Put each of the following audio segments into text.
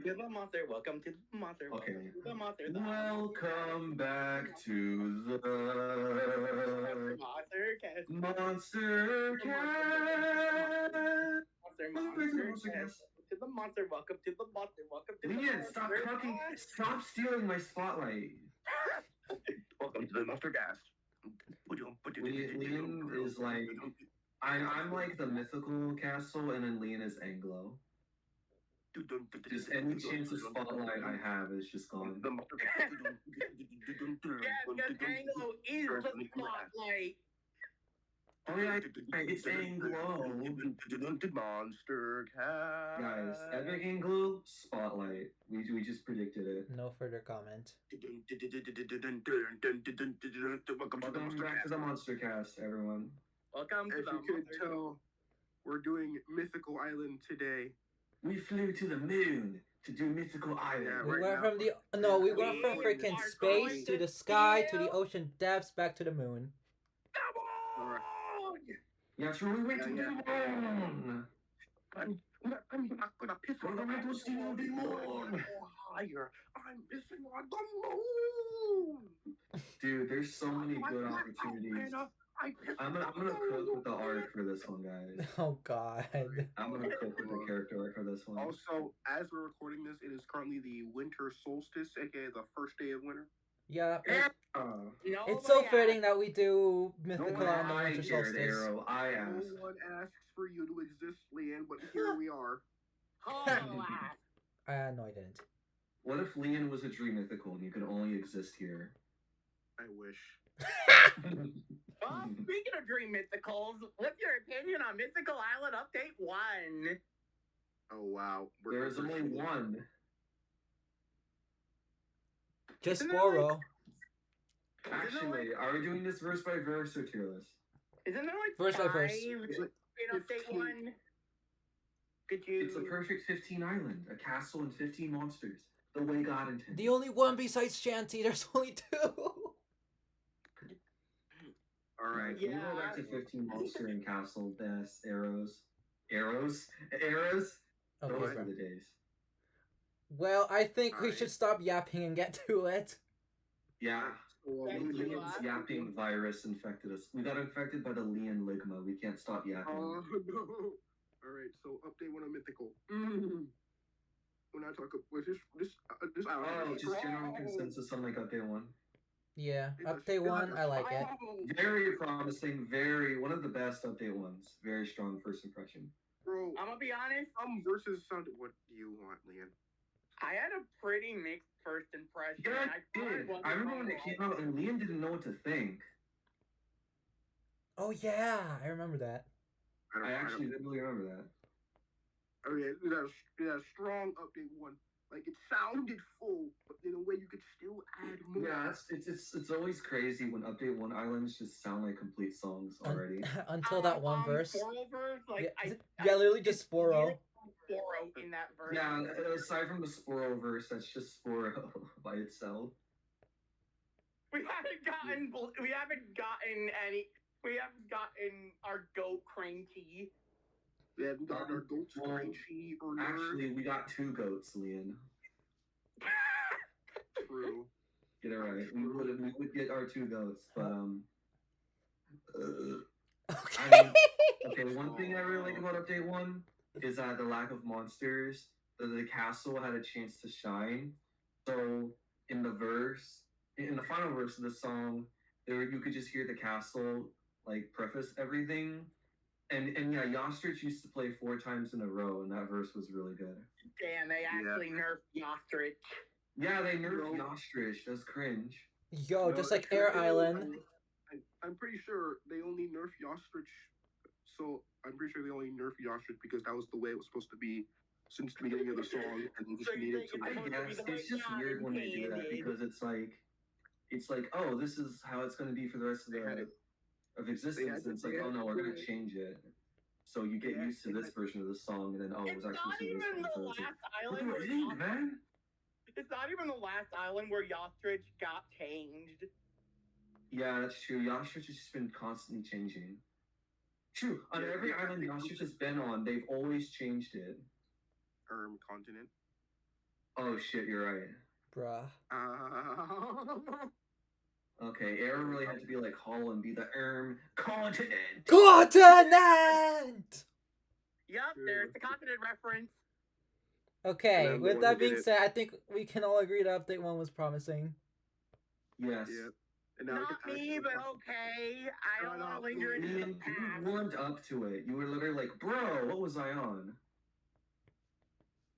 to the monster. Welcome to the monster. Okay. Welcome to the monster. Welcome back to the Monster cast. Monster Cast. Welcome back to the Monster Cast. To the monster. Welcome to the monster. Welcome to the Leon, monster. stop talking. Stop stealing my spotlight. Welcome to the Monstercast. Leon is like, I'm like the mythical castle, and then Leon is Anglo. Just any chance of spotlight I have is just gone. Yes, Anglo is the spotlight. Oh yeah, it's Anglo. Monster Cast. Guys, Epic Anglo, spotlight. We just predicted it. No further comment. Welcome back to the Monster Cast, everyone. Welcome to As the you could Monster tell, we're doing Mythical Island today. We flew to the moon to do Mythical Island. Yeah, We right went now- from we went from We freaking are space going to the to sky to the steal- ocean depths back to the moon. Come Alright. on! Yeah, sure, we went to Yeah, the moon. I'm not gonna piss We're on going to steal the moon. higher. I'm pissing on the moon. Dude, there's so many My good black opportunities. outfit, I pissed I'm on gonna the cook with the moon. art for this one, guys. Oh God. I'm gonna cook with the character art for this one. Also, as we're recording this, it is currently the winter solstice, aka the first day of winter. Yeah. It's Nobody so fitting asked. that we do No Mythical one on the I winter dared solstice. Arrow. I No asked. one asks for you to exist, Leanne, but here we are. Alas. No, I didn't. What if Leon was a dream mythical and you could only exist here? I wish. Well, speaking of Dream Mythicals, what's your opinion on Mythical Island Update 1? Oh wow. There's only one. Just Isn't that Sporo. Actually, are we doing this verse by verse or tier list? Isn't there like Verse by 5 verse. in Is it Update 15? 1? Could you... It's a perfect 15 island, a castle and 15 monsters. The way God intended. The only one besides Shanty. There's only two. Alright, can we go back to Yeah. 15 monster and castle deaths, arrows? Arrows? Arrows? Those Okay. were the days. Well, I think we Alright. should stop yapping and get to it. Yeah. Thank you, Leon's Bob. yapping virus infected us. We got infected by the Leon ligma. We can't stop yapping. Oh no. Alright, so update 1 on Mythical. When I talk was this island Oh, is just general strong. consensus on like update 1. Yeah, It's a- update it's one, a I like it. strong- Very promising, very one of the best update ones. Very strong first impression. Bro, I'm gonna be honest, some verses sounded. What do you want, Leanne? I had a pretty mixed first impression. Yeah, and I thought did. wasn't I remember when wrong. it came out and Leon didn't know what to think. Oh yeah, I remember that. I actually didn't really remember that. Oh yeah, it had a strong update 1. Like it sounded full, but in a way you could still add more. Yeah, it's always crazy when update 1 islands just sound like complete songs already. Until that one verse. Sporo verse, like, Yeah, literally just Sporo. Sporo in that verse. Yeah, aside from the Sporo verse, that's just Sporo by itself. We haven't gotten our goat cranky. We haven't gotten our goats Well, crunchy or Actually, we got 2 goats, Leon. true. Get it right. We would get our 2 goats, but Okay. I mean, okay, one thing I really like about update 1 is the lack of monsters. The castle had a chance to shine. So in the final verse of the song, you could just hear the castle like preface everything. And yeah, Yostrich used to play 4 times in a row, and that verse was really good. Damn, they actually nerfed Yostrich. Yeah, they nerfed No. Yostrich. That's cringe. Yo, No, just like actually, Air no, Island. I'm pretty sure they only nerfed Yostrich. So I'm pretty sure they only nerfed Yostrich because that was the way it was supposed to be since the beginning of the song, and they just So you needed think to. it's Like, supposed to be Yes, the way it's just God weird when they do that intended. because it's like, oh, this is how it's going to be for the rest of They had it. existence. to- And it's like, they oh had no, to we're do going to it. change it. So you get Yeah, used to and this version of the song, and then oh, it It's was actually not this even one. the So it's like, last what island do where I think, man? It's not even the last island where Yostrich got changed. Yeah, that's true. Yostrich has just been constantly changing. True. On Yeah, every yeah, island they- Yostrich has been on, they've always changed it. continent. Oh shit, you're right. Bruh. Okay, Air really had to be like hollow and be the continent. Continent! Yup, there's the continent reference. Okay, I'm the with one that who did being it. said, I think we can all agree that update 1 was promising. Yes. Yeah. And now I Not can me, actually but talk. okay. I don't Shut want up, to linger into the You past. warmed up to it. You were literally like, bro, what was I on?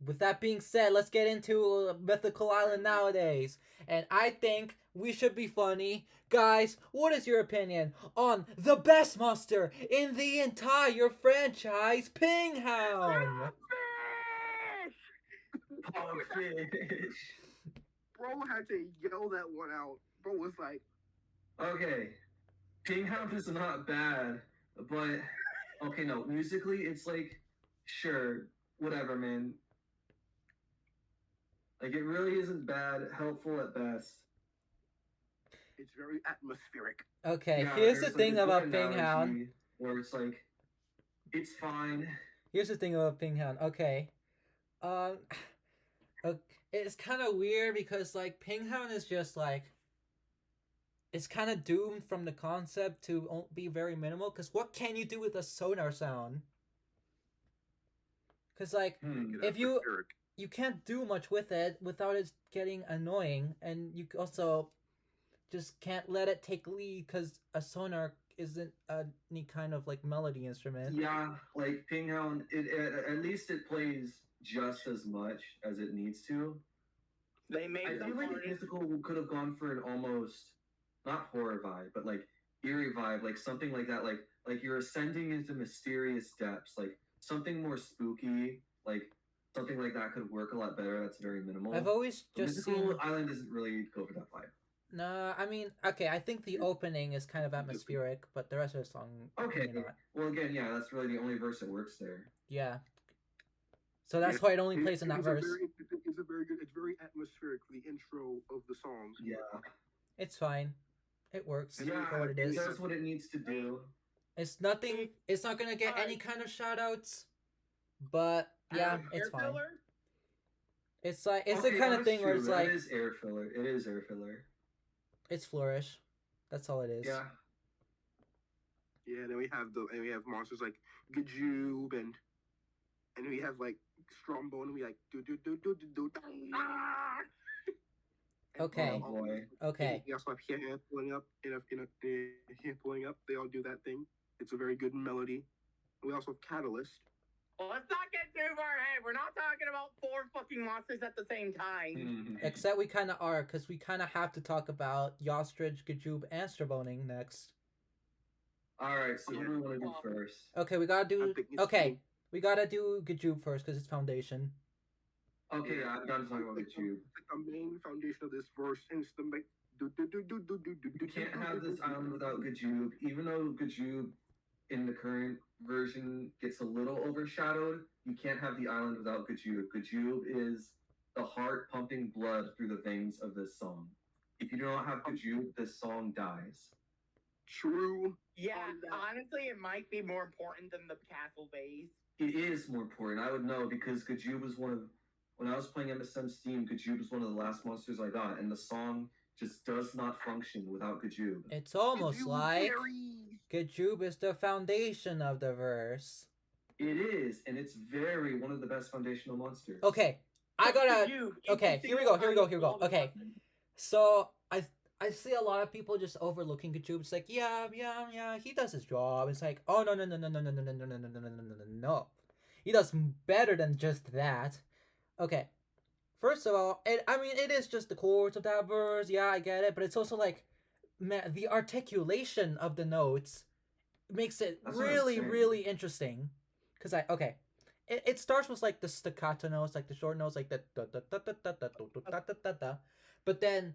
With that being said, let's get into Mythical Island nowadays. And I think we should be funny. Guys, what is your opinion on the best monster in the entire franchise, Pinghound? Pogfish. Bro had to yell that one out. Bro was like, Okay, Pinghound is not bad, but okay, no, musically it's like, sure, whatever, man. Like it really isn't bad, helpful at best. it's very atmospheric. Okay, Yeah, here's the there's like thing a good about Pinghound. analogy where it's like, it's fine. Here's the thing about Pinghound. Okay. Um okay, it's kind of weird because like Pinghound is just like it's kind of doomed from the concept to be very minimal cuz what can you do with a sonar sound? Cuz like Hmm. if you Atmospheric. you can't do much with it without it getting annoying, and you also just can't let it take lead because a sonar isn't any kind of like melody instrument. Yeah, like Pinghound, at least it plays just as much as it needs to. They made I the feel like party. Mythical could have gone for an almost not horror vibe, but like eerie vibe, like something like that, like you're ascending into mysterious depths, like something more spooky, like something like that could work a lot better. That's very minimal. I've always But just Mythical seen. Island doesn't really go for that vibe. Nah, I mean, okay, I think the opening is kind of atmospheric, but the rest of the song, Okay, maybe not. well again, yeah, that's really the only verse that works there. Yeah. So that's why it only plays in that verse. It's a very good. It's very atmospheric for the intro of the song. Yeah, It's fine. It works yeah, for what it is. it does what it needs to do. It's nothing. It's not gonna get any kind of shout outs, but yeah, it's Air fine. filler? It's like it's Okay, the kind of that's thing where true. it's That like is air filler. It is air filler. it's flourish. That's all it is. Yeah. Yeah, and then we have monsters like Gajube and we have like Strombo and we like do. Okay. Oh boy. Okay. We also have here pulling up here pulling up. They all do that thing. It's a very good melody. We also have Catalyst. Well, let's not get too far ahead. We're not talking about 4 fucking monsters at the same time. Mhm. Except we kind of are, because we kind of have to talk about Yostrich, Gajube, and Straboning next. All right, so who do we want to do first? Okay, we gotta do. I'm thinking Okay, we gotta do Gajube first because it's foundation. Okay, I'm done talking about the tube. It's like the main foundation of this verse, and it's the You can't have this island without Gajube, even though Gajube in the current version gets a little overshadowed. You can't have the island without Gajube. Gajube is the heart pumping blood through the veins of this song. If you do not have Gajube, this song dies. True. Yeah, honestly, it might be more important than the castle base. It is more important. I would know because Gajube was one of when I was playing MSM Steam. Gajube was one of the last monsters I got, and the song just does not function without Gajube. It's almost Gajube like berries. Gajube is the foundation of the verse. It is, and it's very one of the best foundational monsters. Okay, I gotta. You, Okay, here we go. Okay, so I see a lot of people just overlooking Gajube. It's like, yeah, he does his job. It's like, oh no, no. He does better than just that. Okay, first of all, it is just the chords of that verse. Yeah, I get it, but it's also like, man, the articulation of the notes makes it really interesting. Cause it starts with like the staccato notes, like the short notes, like the da da da da da da da da da da, but then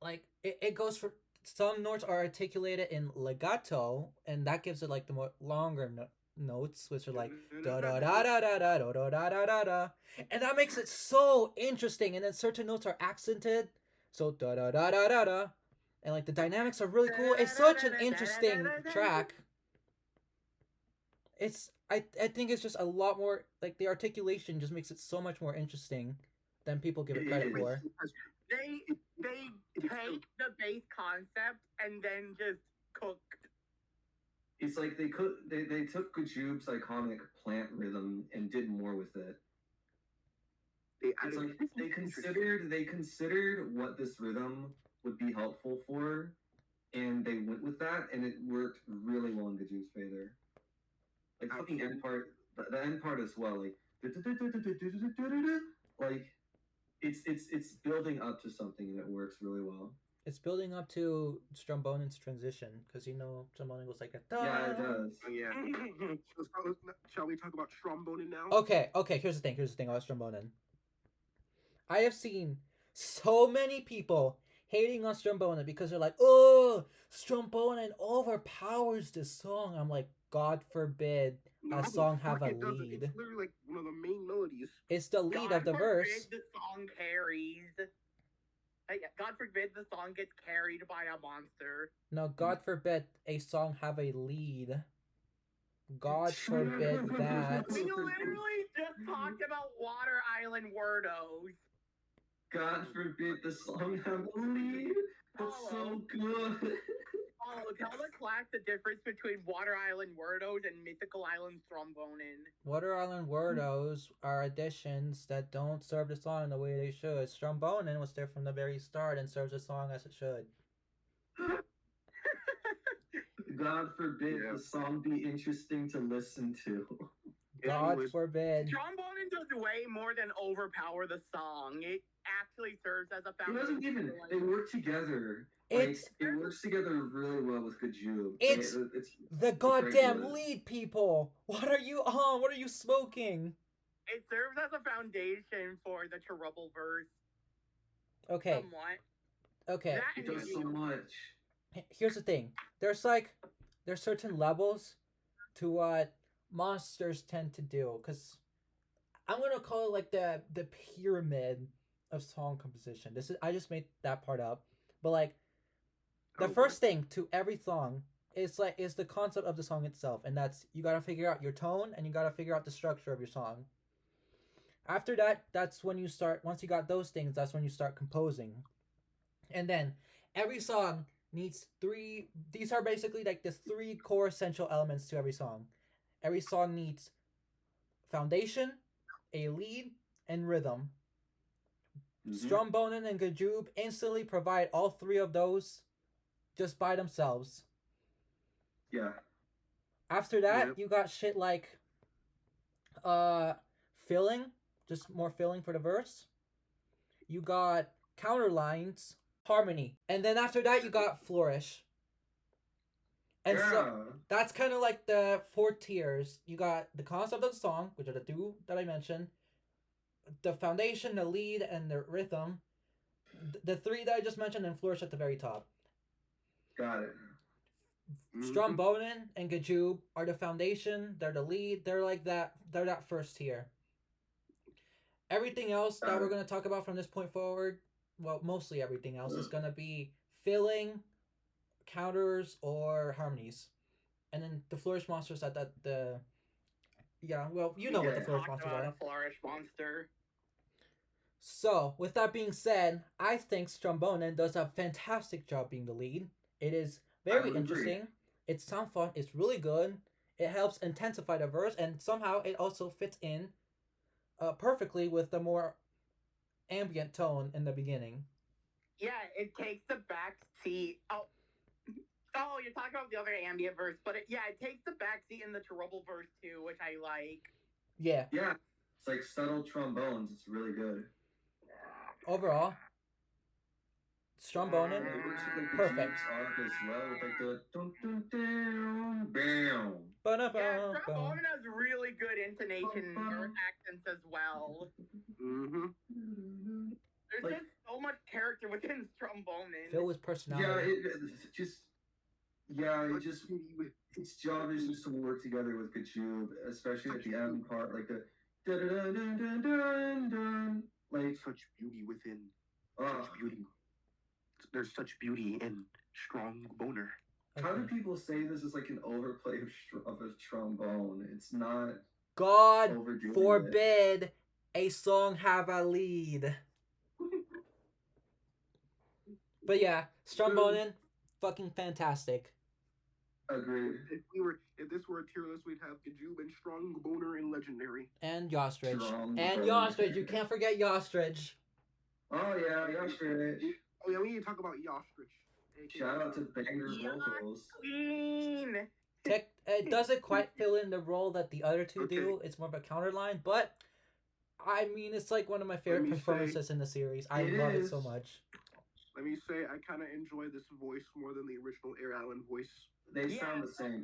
like it goes for some notes are articulated in legato, and that gives it like the more longer notes, which are like da da da da da da da da da da da, and that makes it so interesting. And then certain notes are accented, so da da da da da da, and like the dynamics are really cool. It's such an interesting track. I think it's just a lot more like the articulation just makes it so much more interesting. than people give it It credit is. for. They take the base concept and then just cook. It's like they took Gajube's iconic plant rhythm and did more with it. They It's added like they considered what this rhythm would be helpful for, and they went with that, and it worked really well in Gajube's favor. Like fucking end part, the end part as well. Like it's building up to something, and it works really well. It's building up to Strombonen's transition because Strombonen was like a Yeah, it does. Oh, yeah. Shall we talk about Strombonen now? Okay. Here's the thing about Strombonen. I have seen so many people hating on Strombonen because they're like, "Oh, Strombonen overpowers this song." I'm like, God forbid No, a song fuck, have a it doesn't. lead. It's literally like one of the main melodies. It's the lead God of the forbid verse. the song carries. God forbid the song gets carried by a monster. No, God forbid a song have a lead. God forbid that. We literally just talked about Water Island Wordos. God forbid the song have a lead. That's so good. Oh, tell the class the difference between Water Island Wordos and Mythical Island Strombonen. Water Island Wordos are additions that don't serve the song the way they should. Strombonen was there from the very start and serves the song as it should. God forbid the song be interesting to listen to. God Anyways, forbid. Strombonen does way more than overpower the song. It actually serves as a It foundation. doesn't even. They work together. It's it works together really well with Gajube. It's the goddamn good. lead, people. What are you on? What are you smoking? It serves as a foundation for the Trouble verse. Okay. Somewhat. Okay. That It does so much. Here's the thing. There's certain levels to what monsters tend to do, because I'm gonna call it like the pyramid of song composition. I just made that part up, but like the first thing to every song is the concept of the song itself, and that's you gotta figure out your tone and you gotta figure out the structure of your song. After that, that's when you start. Once you got those things, that's when you start composing, and then every song needs three. These are basically like the three core essential elements to every song. Every song needs foundation, a lead, and rhythm. Strombonen and Gajube instantly provide all three of those just by themselves. Yeah. After that, you got shit like filling, just more filling for the verse. You got counter lines, harmony, and then after that you got flourish. And so that's kind of like the four tiers. You got the concept of the song, which are the two that I mentioned, the foundation, the lead, and the rhythm. The three that I just mentioned, and flourish at the very top. Got it. Strombonen and Gajube are the foundation. They're the lead. They're like that. They're that first tier. Everything else that we're gonna talk about from this point forward, well, mostly everything else is gonna be filling, counters, or harmonies, and then the flourish monsters at the. Yeah, well, you know what the flourish monsters are. Flourish monster. So, with that being said, I think Strombonen does a fantastic job being the lead. It is very interesting. It sounds fun. It's really good. It helps intensify the verse, and somehow it also fits in perfectly with the more ambient tone in the beginning. Yeah, it takes the back seat. Oh, you're talking about the other ambient verse, but it takes the back seat in the Trouble verse too, which I like. Yeah. Yeah, it's like subtle trombones. It's really good. Overall, Strombonen, perfect. Arc as well, with like the dun dun dun bam. Yeah, Strombonen has really good intonation accents as well. There's just so much character within Strombonen. Filled with personality. Its job is just to work together with Gajube, especially at the end part, like the dun dun dun dun dun dun. Like such beauty within. Such beauty. There's such beauty in Strong Boner. How do people say this is like an overplay of a trombone? It's not. God forbid a song have a lead. But yeah, Strombonen, fucking fantastic. Agreed. If this were a tier list, we'd have Gajube and Strong Boner and Legendary. And Yostrich. Strong And Boner. Yostrich, you can't forget Yostrich. Oh yeah, Yostrich. Oh yeah, we need to talk about Yostrich. Shout out to Banger Vocals. Queen. It doesn't quite fill in the role that the other two Okay. do. It's more of a counter line, but I mean, it's like one of my favorite me say, performances in the series. I it love it is. so much. Let me say, I kind of enjoy this voice more than the original Air Allen voice. They Yeah, sound the same.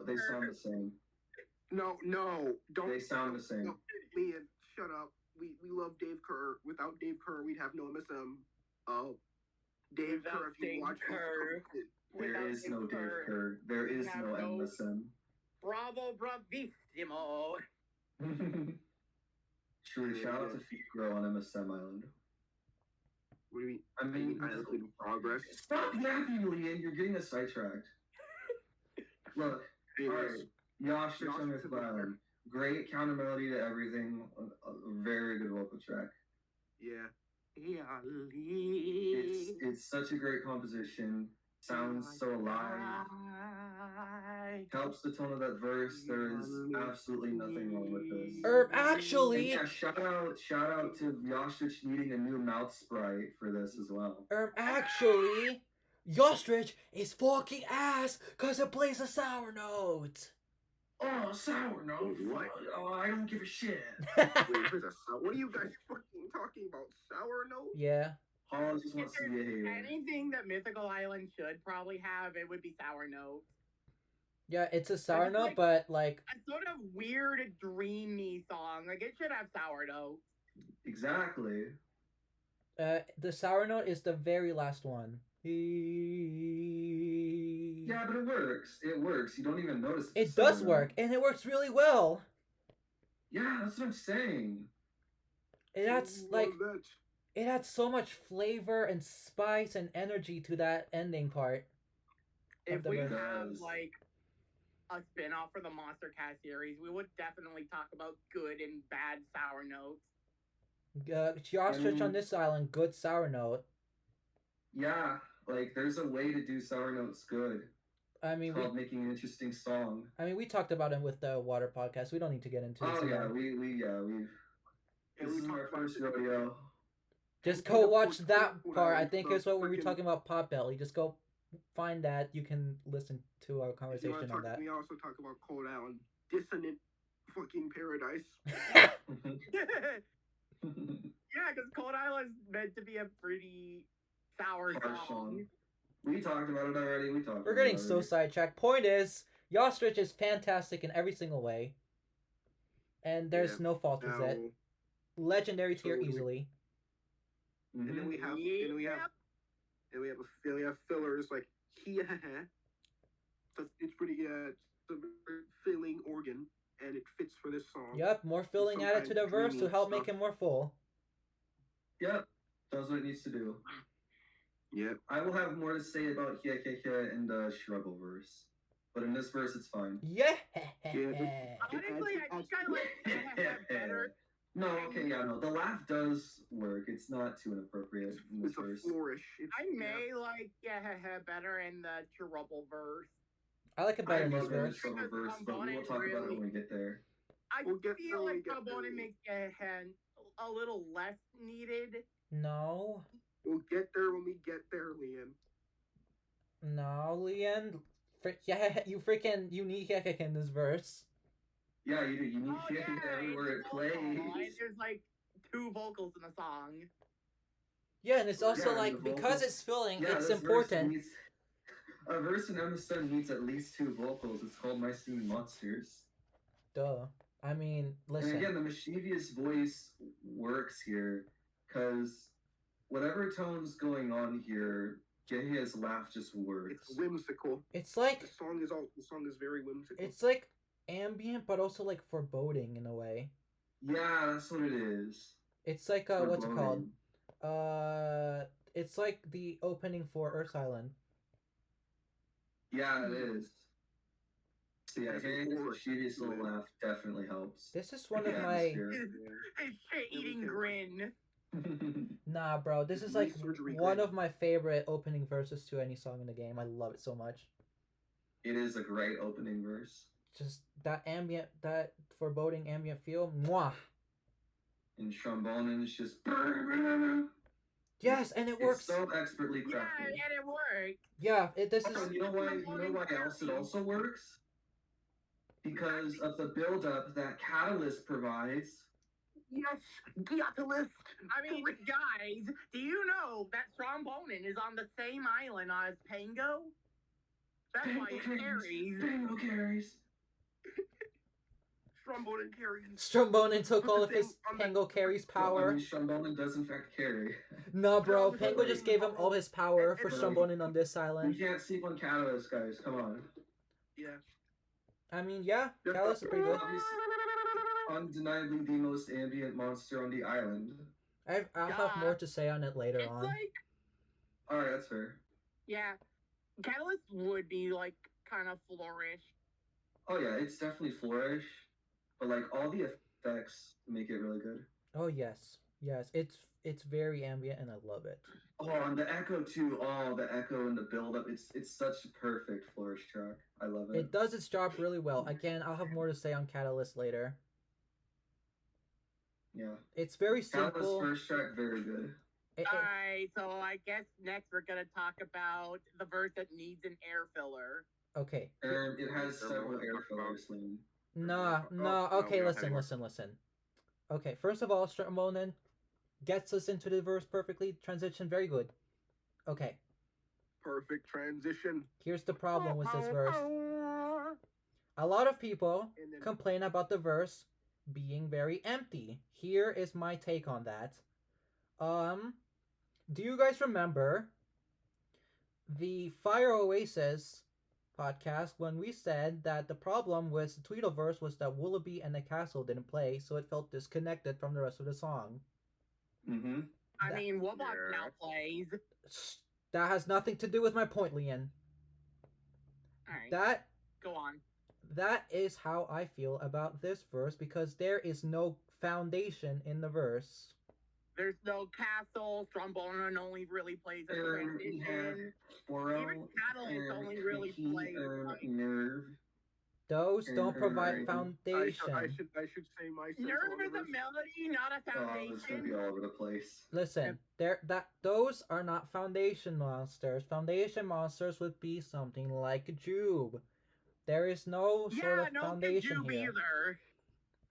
They sound the same. No, don't. They sound the same. No, Liam, shut up. We love Dave Kerr. Without Dave Kerr, we'd have no MSM. Dave Without Kerr, if you Dave watch Kerr. There is no Dave Kerr. There is have no no- MSM. Bravo, bravissimo. True. Shout out to Figro on MSM Island. What do you mean? I mean, Island in progress. stop yapping, Liam. You're getting us sidetracked. Look, alright. Yostrich on Mythical Island. Great counter melody to everything. A very good vocal track. Yeah. It's such a great composition. Sounds so alive. Helps the tone of that verse. There is absolutely nothing wrong with this. And Actually, yeah, shout out to Yostrich needing a new mouth sprite for this as well. actually, Yostrich is fucking ass because it plays a sour note. Oh, sour note. What? Oh, I don't give a shit. Wait, what are you guys fucking talking about? Sour note? Yeah. Paul just wants to be a hater. Anything that Mythical Island should probably have, it would be Sour Note. Yeah, it's a sour it's note, like- but like, A sort of weird, dreamy song. Like, it should have Sour Note. Exactly. the sour note is the very last one. Yeah, but it works. It works. You don't even notice. It it's a does sour work, note. and it works really well. Yeah, that's what I'm saying. It adds Well, like it adds so much flavor and spice and energy to that ending part. If the we verse. have, like, a spin-off for the Monstercast series, we would definitely talk about good and bad Sour Notes. Yostrich on this island, good sour note. Yeah, like there's a way to do sour notes good. I mean, It's called making an interesting song. we talked about it with the water podcast. We don't need to get into it. Oh yeah, again. we've. This is our first rodeo. Just And go the watch fourth- that what part. I I think like it's what we were freaking- talking about Pop Belly. Just go find that. You can listen to our If you conversation wanna on talk, that. we also talk about Cold Island. Dissonant fucking paradise. Yeah, because Cold Island's meant to be a pretty sour Harsh song. song. We talked about it already. We're getting so sidetracked. Point is, Yostrich is fantastic in every single way, and there's Yeah. no fault with Now, it. Legendary tier So we- easily. and then we have, Yep. and we have fillers like yeah. So it's pretty it's a very filling organ, and it fits for this song. Yep, more filling added to the sometimes verse to dreamy help make stuff. it more full. Yep, does what it needs to do. Yep. I will have more to say about Hiya in the struggle verse, but in this verse it's fine. Yeah. Honestly, I think I like better. No, okay, yeah, no. The laugh does work. It's not too inappropriate in this It's a verse. flourish. It's, I may like better in the Trouble verse. I like it I better in this love the verse. struggle verse, but we will Trombone talk about it really- when we get there. I We'll get there feel when we like get there. Trombone makes a little less needed. No, We'll get there when we get there, Liam. no, Leon. You need Hekek in this verse. Yeah, you do. You need Oh, Hiya yeah, everywhere it it's a vocal line. plays. There's like 2 vocals in the song. Yeah, and it's also Yeah, like the because vocals- it's filling, Yeah, it's this verse important. needs- a verse in MSN needs at least 2 vocals. It's called My Singing Monsters. Duh. I mean, And listen. again, the mischievous voice works here because whatever tone's going on here, Gehia's laugh just works. It's whimsical. It's like The song is very whimsical. it's like ambient, but also like foreboding in a way. Yeah, that's what it is. It's like what's it called? Foreboding. It's like the opening for Earth Island. Yeah, it is. So yeah, hearing his mischievous little laugh definitely helps. This is one The of my atmosphere. His shit-eating grin. nah, bro. This is like one of my favorite opening verses to any song in the game. I love it so much. It is a great opening verse. Just that ambient, that foreboding ambient feel. Mwah. And trombone is just. Yes, and it works. It's so expertly crafted. Yeah, and it worked. Yeah, this is. You know why else it also works? Because of the build-up that Catalyst provides. Yes, Catalyst. I mean, guys, do you know that Strombonin is on the same island as Pango? That's why it carries. Pango carries. Strombonin carries. Strombonin took all of his Pango carries power. I mean, Strombonin does in fact carry. No, bro. Pango just gave him all his power for Strombonin on this island. We can't sleep on Catalyst, guys. Come on. Yeah. I mean, yeah, Catalyst is pretty good. Undeniably the most ambient monster on the island. I'll have more to say on it later It's on. like, Alright, that's fair. yeah, Catalyst would be like kind of flourish. Oh yeah, it's definitely flourish, but like all the effects make it really good. Oh yes, it's very ambient and I love it. Oh, and the echo too. Oh, the echo and the build up. It's such a perfect flourish track. I love it. It does its job really well. Again, I'll have more to say on Catalyst later. Yeah. It's very simple. Catalyst first track, very good. Alright, so I guess next we're gonna talk about the verse that needs an air filler. Okay. And it has several air fillers. No. Okay, listen. Okay, first of all, Strombonin gets us into the verse perfectly. Transition, very good. Okay. Perfect transition. Here's the problem with this verse. A lot of people complain about the verse being very empty. Here is my take on that. Do you guys remember the Fire Oasis podcast when we said that the problem with the Tweedleverse was that Willoughby and the castle didn't play, so it felt disconnected from the rest of the song? Mm-hmm. I mean, Woodblock now plays. That has nothing to do with my point, Leon. Alright. Go on. That is how I feel about this verse because there is no foundation in the verse. There's no castle. Strombonin only really plays a transition. Even Catalyst only really plays Nerve. Those don't provide foundation. I should say my Nerve is a melody, not a foundation. Oh, it's gonna be all over the place. Listen, those are not foundation monsters. Foundation monsters would be something like Jube. There is no sort of foundation here. Either.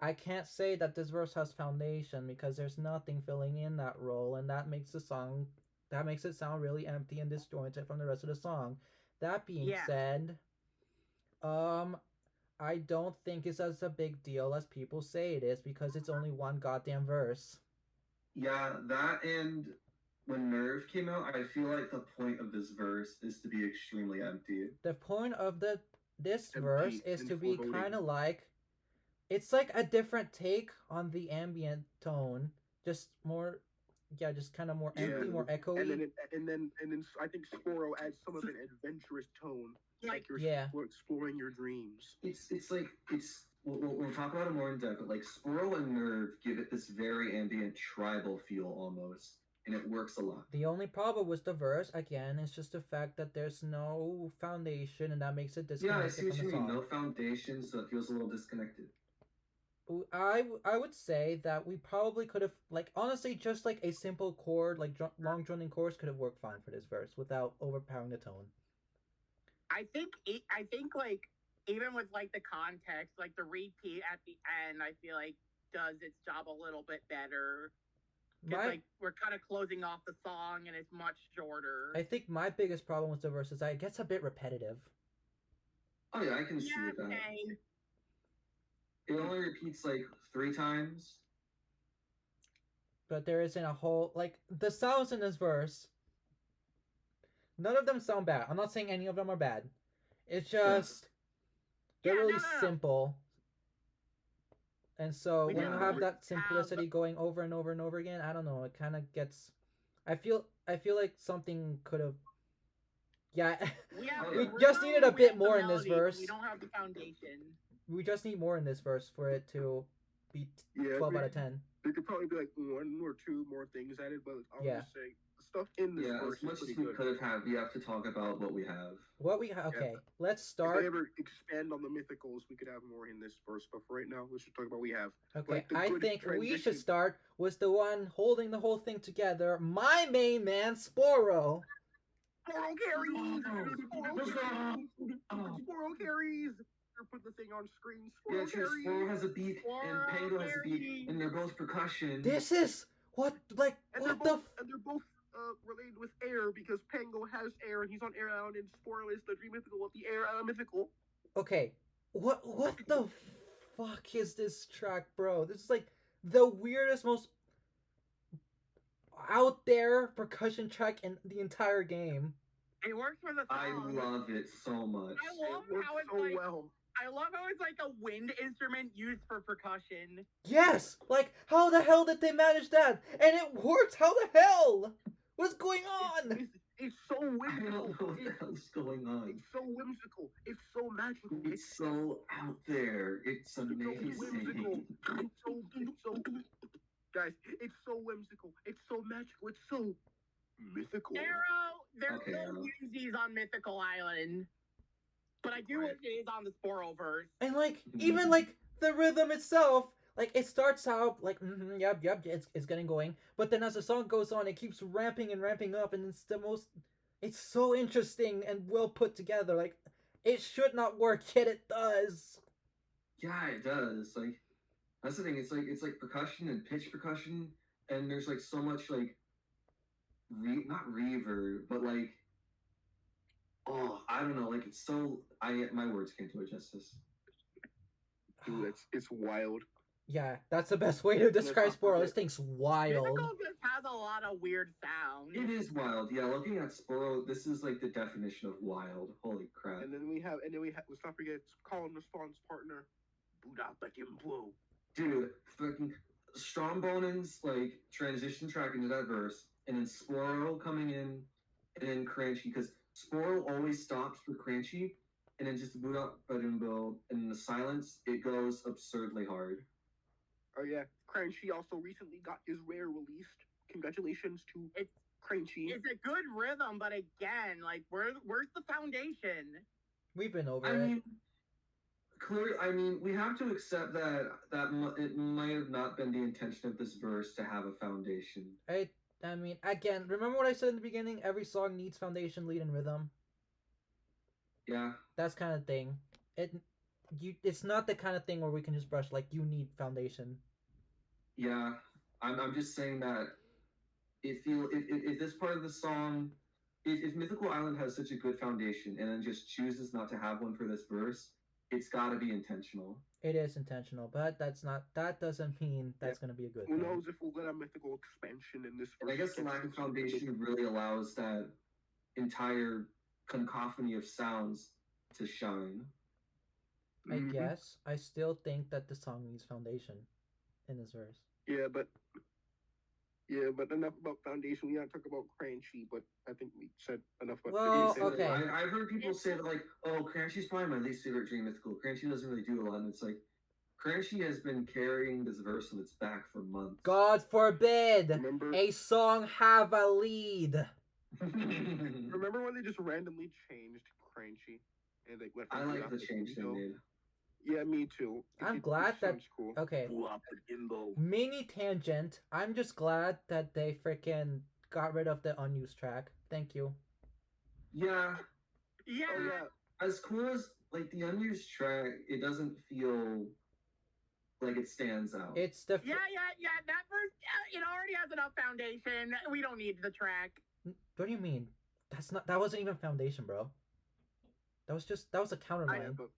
I can't say that this verse has foundation because there's nothing filling in that role, and that makes it sound really empty and disjointed from the rest of the song. That being said, I don't think it's as a big deal as people say it is because it's only one goddamn verse. Yeah, that and when Nerve came out, I feel like the point of this verse is to be extremely empty. The point of this verse is to be kind of like, it's like a different take on the ambient tone, just more, just kind of more empty, more echoey. And then I think Sporo adds some of an adventurous tone, like you're exploring your dreams. We'll talk about it more in depth, but like Sporo and Nerve give it this very ambient tribal feel almost, and it works a lot. The only problem with the verse, again, is just the fact that there's no foundation, and that makes it disconnected. Yeah, I see what from you the mean. song. No foundation, so it feels a little disconnected. I would say that we probably could have, like, honestly, just like a simple chord, like long droning chords, could have worked fine for this verse without overpowering the tone. I think like even with like the context, like the repeat at the end, I feel like does its job a little bit better. Like we're kind of closing off the song and it's much shorter. I think my biggest problem with the verse is that it gets a bit repetitive. Oh yeah, I can see that. Same. It only repeats like 3 times. But there isn't a whole, like, the sounds in this verse, none of them sound bad. I'm not saying any of them are bad. It's just, they're really simple. And so when you have that simplicity going over and over and over again, I don't know, it kind of gets, I feel like something could have Yeah, We have Oh, we the just rhythm, needed a we bit have the more in this melody, but verse. we don't have the foundation. We just need more in this verse for it to be Yeah, 12 out of 10. There could probably be like one or two more things added, but I'll Yeah. just say the stuff in this Yeah, verse as much is as pretty we good. could have had, we have to talk about what we have. Okay, let's If they start. ever expand on the mythicals, we could have more in this verse. But for right now, let's just talk about what we have. Okay, Like the I good think we should transition. start with the one holding the whole thing together, my main man, Sporo. Squirrel carries! Oh. Squirrel carries! Put the thing on screen. Yeah, Squirrel true. carries! Squirrel has a beak and Pango has a beak, and they're both percussion. This is what, like, And what they're both related with air because Pango has air and he's on Air Island, and Squirrel is the Dream Mythical of the Air Island Mythical. Okay, what the fuck is this track, bro? This is like the weirdest, most out there percussion track in the entire game. It works for the I song. love it so much. I love how it's so like. well. I love how it's like a wind instrument used for percussion. Yes, like how the hell did they manage that? And it worked. How the hell? What's going on? It's so I whimsical. don't know what the hell's going on. It's so whimsical. It's so magical. It's so out there. It's amazing. Guys, it's so whimsical. It's so magical. It's so mythical. Arrow, there's Okay, no Arrow. Whimsies on Mythical Island. But I do Right. wish it is on the Sporoverse. And like even like the rhythm itself, like it starts out like yep, it's getting going, but then as the song goes on, it keeps ramping and ramping up, and it's so interesting and well put together. Like it should not work, yet it does. Yeah, it does. Like that's the thing. It's like percussion and pitch percussion, and there's like so much like not reverb, but like I don't know. Like it's so my words can't do it justice. Dude, it's wild. Yeah, that's the best way to describe Sporo. This thing's wild. Mythical just has a lot of weird sounds. It is wild. Yeah, looking at Sporo, this is like the definition of wild. Holy crap. And then we have let's not forget call and response partner, Buddha Blue. Dude, fucking Strombonen's like transition track into that verse, and then Sporo coming in, and then Crunchy, because Sporo always stops for Crunchy, and then just boot up Badumbo, and in the silence, it goes absurdly hard. Oh yeah, Crunchy also recently got his rare released. Congratulations to Crunchy. It's a good rhythm, but again, like where's the foundation? We've been over I it. mean, clearly, we have to accept that it might have not been the intention of this verse to have a foundation. I mean, again, remember what I said in the beginning? Every song needs foundation, lead, and rhythm. Yeah. That's kind of thing. It's not the kind of thing where we can just brush like you need foundation. Yeah, I'm just saying that if this part of the song, if Mythical Island has such a good foundation and then just chooses not to have one for this verse, it's got to be intentional. It is intentional, but that doesn't mean that's gonna be a good Who thing. knows if we'll get a mythical expansion in this verse? And I guess the lack of foundation really allows that entire cacophony of sounds to shine. I guess I still think that the song needs foundation in this verse. Yeah, but enough about foundation. We gotta talk about Crunchy, but I think we said enough about. Well, So, okay. I've heard people say that like, oh, Crunchy's probably my least favorite Dream Mythical. Crunchy doesn't really do a lot, and it's like, Crunchy has been carrying this verse on its back for months. God forbid Remember, a song have a lead. remember when they just randomly changed Crunchy and they went? I like the change they made. Yeah, me too. I'm glad that. sounds cool. Okay. Mini tangent. I'm just glad that they freaking got rid of the unused track. Thank you. Yeah. Yeah. Oh yeah. As cool as like the unused track, it doesn't feel like it stands out. It's the. Yeah. That verse, it already has enough foundation. We don't need the track. What do you mean? That wasn't even foundation, bro. That was a counterline. But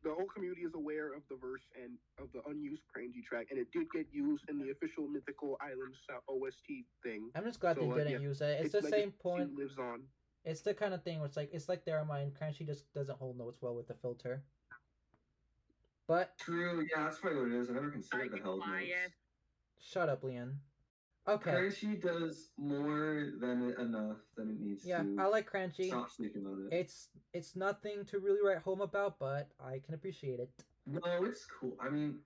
the whole community is aware of the verse and of the unused Crunchy track, and it did get used in the official Mythical Islands OST thing. I'm just glad they didn't use it. It's the same point. Lives on. It's the kind of thing where it's like their mind. Crunchy just doesn't hold notes well with the filter. But True, yeah, that's probably what it is. I never considered the held notes. shut up, Leon. Okay. Crunchy does more than enough than it needs Yeah, to. I like Crunchy. Stop speaking about it. It's nothing to really write home about, but I can appreciate it. No, it's cool. I mean,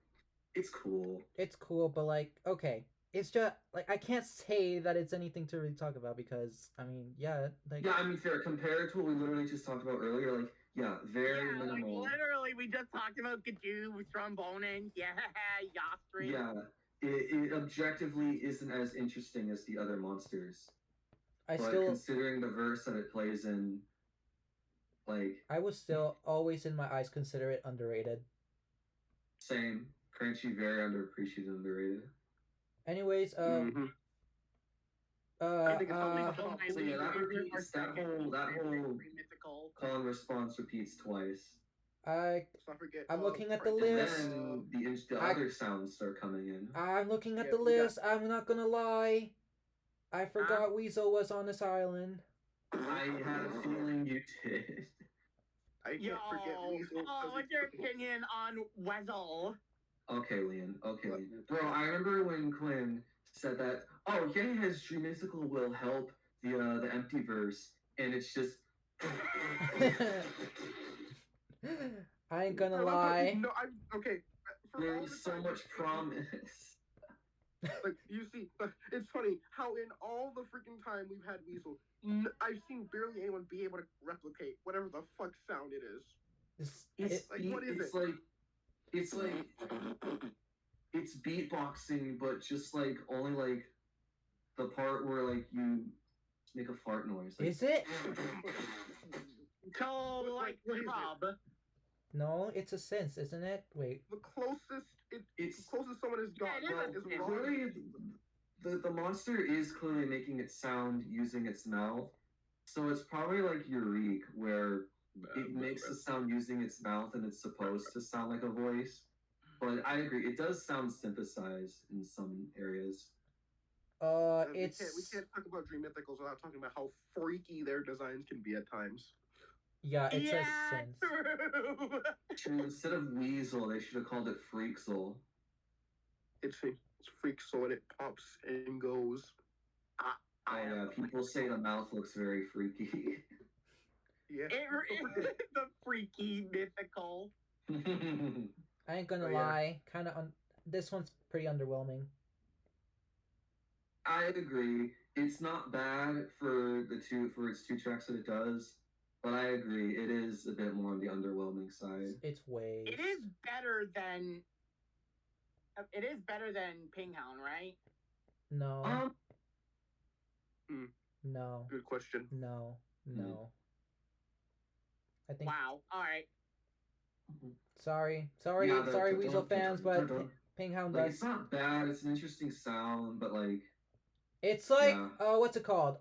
it's cool. It's cool, but like, okay, it's just like I can't say that it's anything to really talk about because I mean, yeah, like Yeah, I mean, fair. Compared to what we literally just talked about earlier, like, yeah, very minimal. Like, literally, we just talked about Kaju, Strombonin, Yostri. Yeah, it objectively isn't as interesting as the other monsters. I but still considering the verse that it plays in, like I would still always in my eyes consider it underrated. same. Crunchy very underappreciated, underrated. Anyways, Mm-hmm. I think it's only so yeah, that repeats that whole Mythical. call and response repeats twice. I'm looking at the And list. then the other sounds start coming in. I'm looking at the list. I'm not gonna lie. I forgot Weasel was on this island. I had a feeling you did. I can't forget Weasel. What's your opinion on Weasel? Okay, Leon. Okay, Leon. Bro, I remember when Quinn said that, oh, yeah, his Mythical will help the empty verse, and it's just. I ain't gonna lie. No, I'm okay. There's so much promise. Like, you see, it's funny how in all the freaking time we've had Weasel, I've seen barely anyone be able to replicate whatever the fuck sound it is. It's like, what is it? It's like it's beatboxing, but just like only like the part where like you make a fart noise. Like, is it? So like Rob. No, it's a sense, isn't it? Wait. The closest the closest someone has got is clearly the monster is clearly making it sound using its mouth. So it's probably like Eureka, where it makes the sound using its mouth and it's supposed to sound like a voice. But I agree, it does sound synthesized in some areas. We can't talk about Dream Mythicals without talking about how freaky their designs can be at times. Yeah, it's a sense. True. Instead of Weasel, they should have called it Freaksel. It's Freaksel and it pops and goes. Oh yeah, people say the mouth looks very freaky. Yeah. The freaky Mythical. I ain't gonna lie, kind of this one's pretty underwhelming. I agree. It's not bad for its two tracks that it does, but I agree it is a bit more on the underwhelming side. It's way. It is better than. It is better than Pinghound, right? No. No. Good question. No. I think. Wow. All right. Sorry, Yeah, Weasel fans, but Pinghound does. It's not bad. It's an interesting sound, but like. It's like what's it called?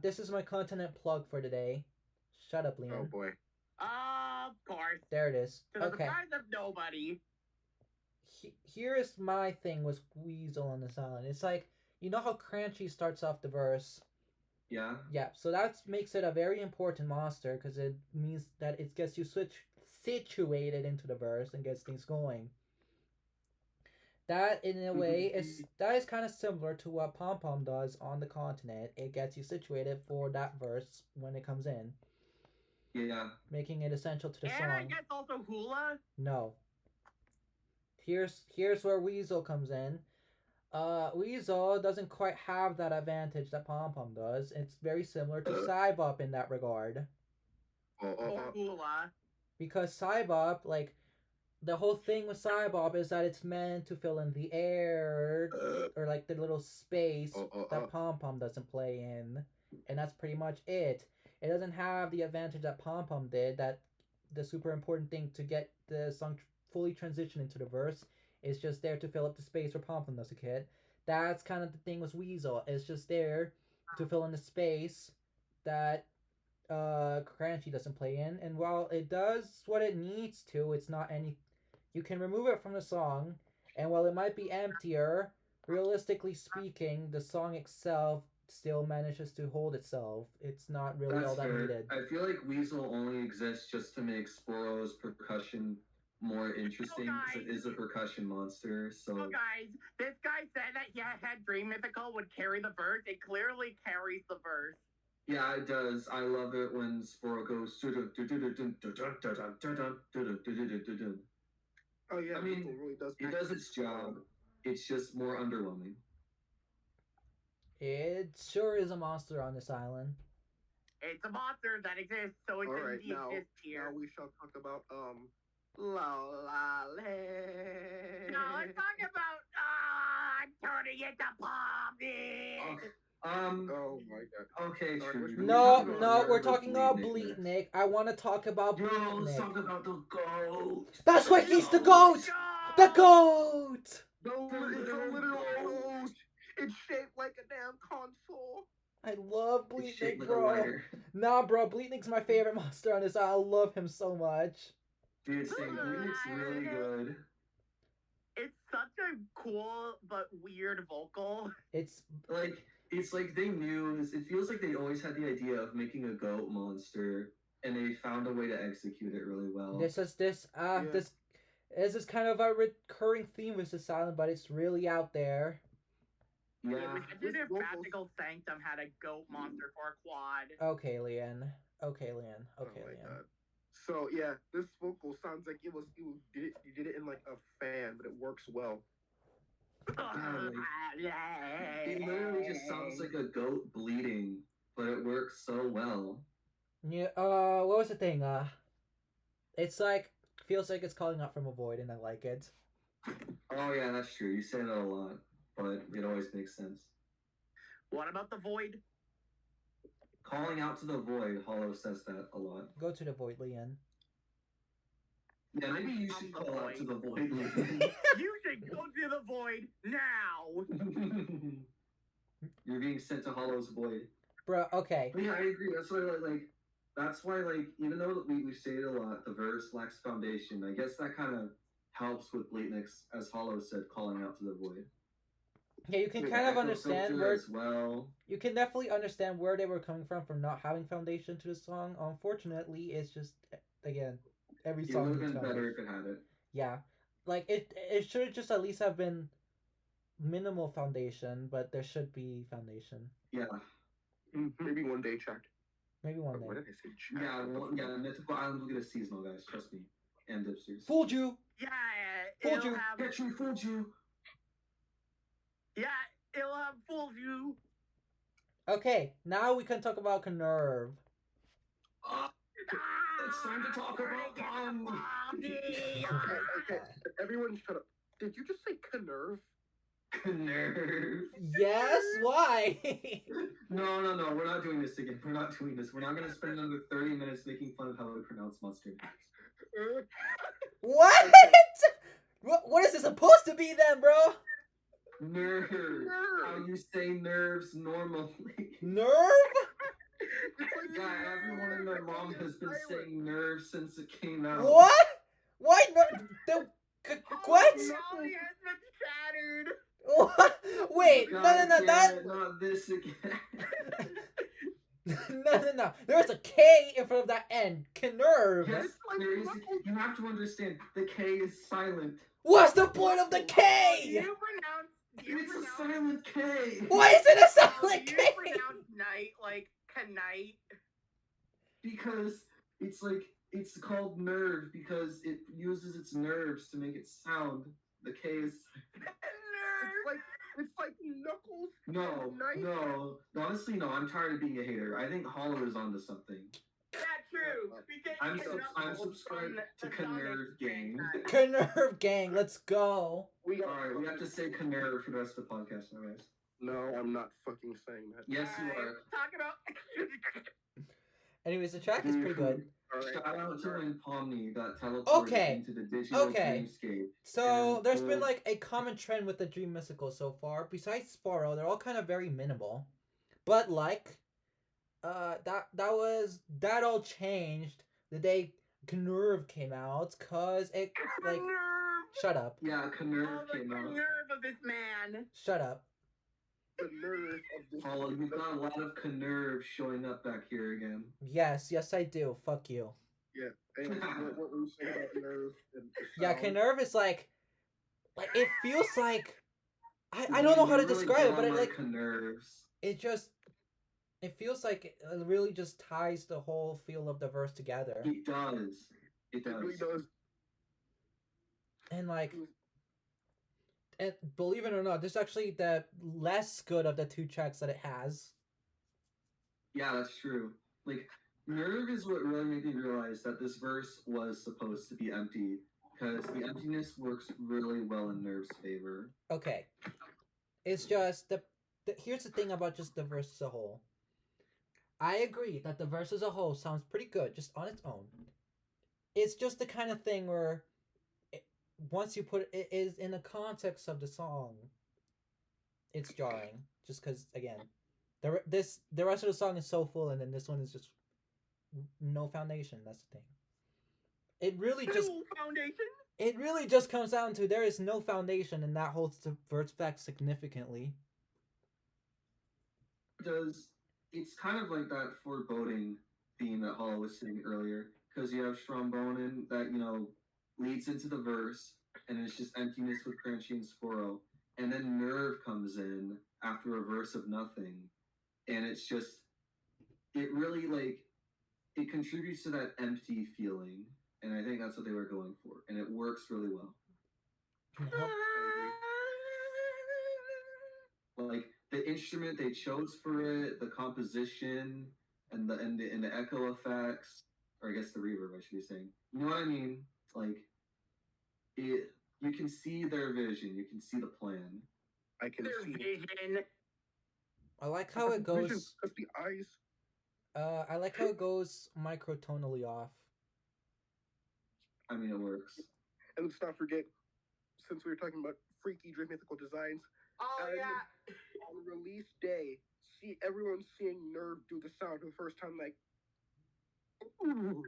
This is my continent plug for today. Shut up, Leon. Oh boy. Of course. There it is. To the Okay. surprise of nobody. Here is my thing with Weasel on this island. It's like, you know how Crunchy starts off the verse? Yeah. Yeah, so that makes it a very important monster because it means that it gets you situated into the verse and gets things going. That, in a way, is kind of similar to what Pom Pom does on the continent. It gets you situated for that verse when it comes in. Yeah. Making it essential to the song. And I guess also Hula? No. Here's where Weasel comes in. Weasel doesn't quite have that advantage that Pom Pom does. It's very similar to Cybop in that regard. Hula. Because Cybop, like, the whole thing with Cybop is that it's meant to fill in the air, or like the little space that Pom Pom doesn't play in. And that's pretty much it. It doesn't have the advantage that Pom Pom did, that the super important thing to get the song fully transition into the verse is just there to fill up the space where Pom Pom doesn't hit. That's kind of the thing with Weasel. It's just there to fill in the space that Crunchy doesn't play in. And while it does what it needs to, it's not any... You can remove it from the song, and while it might be emptier, realistically speaking, the song itself still manages to hold itself. It's not really all that needed. I feel like Weasel only exists just to make Sporo's percussion more interesting because it is a percussion monster. So guys, this guy said that had Dream Mythical would carry the verse. It clearly carries the verse. yeah, it does. I love it when Sporo goes. Oh yeah, I mean, really does. it does its job. It's just more underwhelming. It sure is a monster on this island. It's a monster that exists, so it Alright, exists here. now we shall talk about La La Land. No, let's talk about I'm turning into Pomni. Oh my god. Okay, true. No, we're talking about Bleatnik. I want to talk about Bleatnik. Let's talk about the goat. That's why he's the goat. The goat. It's a literal goat. It's shaped like a damn console. I love Bleatnik, Like bro. Nah, bro, Bleatnik's my favorite monster on this island. I love him so much. Dude, Bleatnik's really good. It's such a cool but weird vocal. It's like they knew. It feels like they always had the idea of making a goat monster, and they found a way to execute it really well. this is kind of a recurring theme with this island, but it's really out there. Yeah. Imagine if Mythical Sanctum had a goat monster for a quad. Okay, Leon. Okay, Leon. Okay, Oh my Leon. god. So yeah, this vocal sounds like you did it in like a fan, but it works well. It literally just sounds like a goat bleeding, but it works so well. Yeah. What was the thing? It's like feels like it's calling out from a void, and I like it. Oh yeah, that's true. You say that a lot, but it always makes sense. What about the void? Calling out to the void, Hollow says that a lot. Go to the void, Leon. Yeah, maybe you should call out to the void, Leon. You should go to the void now. You're being sent to Hollow's void. Bro, okay. But yeah, I agree. That's why even though we say it a lot, the verse lacks foundation. I guess that kind of helps with Bleatnik's, as Hollow said, calling out to the void. Yeah, you can kind of understand where as well. You can definitely understand where they were coming from not having foundation to the song. Unfortunately, it's just again every song. It would have been better if it had it. Yeah, like it should just at least have been minimal foundation, but there should be foundation. Yeah. Maybe one day, Chad. Maybe one day. What did I say, Chad? Yeah. Mythical Island will get a seasonal, guys. Trust me. And dipsters. Fooled you. Yeah. Fooled you. Fooled you. Yeah, it'll have fooled you. Okay, now we can talk about Knerv. It's time to talk about Pomni. Okay, everyone shut up. Did you just say Knerv? Knerv. Yes, why? No, we're not doing this again. We're not doing this. We're not going to spend another 30 minutes making fun of how we pronounce monster names. What? What is it supposed to be then, bro? Nerve. How you say nerves normally. Nerve? Yeah, everyone and their mom has been saying nerve since it came out. What? Why what? Molly has been shattered. What? Wait, no, that. Not this again. No. There's a K in front of that N. Knerv. Yes, you have to understand. The K is silent. What's the point of the K? It's a silent K. Why is it a silent K? You pronounce night like knight. Because it's called nerve because it uses its nerves to make it sound. The K is. It's like Knuckles. No. Honestly, no. I'm tired of being a hater. I think Hollow is onto something. Yeah, true. I'm subscribed to Knerv Gang. Knerv Gang, let's go. Alright, we have to say Knerv for the rest of the podcast, guys. No, I'm not fucking saying that. Yes, you are. Talk about. Anyways, the track is pretty good. Shout out to Pomni that teleported into the digital dreamscape. So there's been like a common trend with the Dream Mystical so far. Besides Sparo, they're all kind of very minimal. But like, that all changed the day Knerv came out, cause it like. Shut up. Yeah, Knerv came out. The nerve of this man. Shut up. The nerve of this. Paula, you've got a lot of Knerv showing up back here again. Yes, I do. Fuck you. Yeah. Anyways, what were you saying about Nerve and the Yeah, sound? Nerve is like it feels like I don't know how to really describe it, go but on it like nerves. it feels like it really just ties the whole feel of the verse together. It does. It does. It really does. And like, and believe it or not, this is actually the less good of the two tracks that it has. Yeah, that's true. Like, Nerve is what really made me realize that this verse was supposed to be empty, because the emptiness works really well in Nerve's favor. Okay. It's just here's the thing about just the verse as a whole. I agree that the verse as a whole sounds pretty good just on its own. It's just the kind of thing where once you put it is in the context of the song, it's jarring. Just because again, the rest of the song is so full, and then this one is just no foundation. That's the thing. It really just foundation. It really just comes down to there is no foundation, and that holds the verse back significantly. It's kind of like that foreboding theme that Hall was saying earlier, because you have Strombonen that leads into the verse, and it's just emptiness with Crunchy and Sporo, and then Nerve comes in after a verse of nothing, and it's just it really it contributes to that empty feeling, and I think that's what they were going for, and it works really well. Like the instrument they chose for it, the composition, and the echo effects, or I guess the reverb, I should be saying. You know what I mean? Like it, you can see their vision, you can see the plan. I can Their see vision. I like how it goes. Just the eyes. I like how it goes microtonally off. I mean, it works. And let's not forget, since we were talking about freaky Mythical designs. Oh yeah. On release day, see everyone seeing Nerve do the sound for the first time, like. Ooh.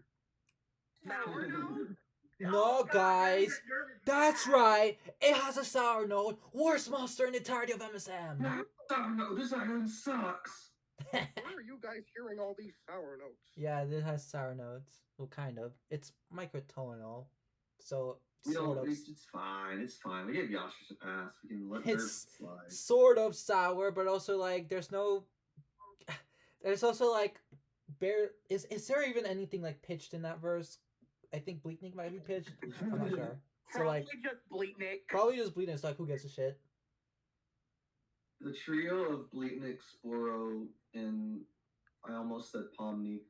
Sour note? No, guys, that's right. It has a sour note. Worst monster in the entirety of MSM. Sour note. This iron sucks. Where are you guys hearing all these sour notes? Yeah, it has sour notes. Well, kind of. It's microtonal, so sort of. It's fine. It's fine. We gave Yashish a pass. We can let Nerve slide. Sort of sour, but also like there's no. There's also like, is there even anything like pitched in that verse? I think Bleaknik might be pitched. I'm not sure. So probably just Bleaknik. Probably just Bleaknik. So like, who gives a shit? The trio of Bleaknik, Sporo, and I almost said Pomni.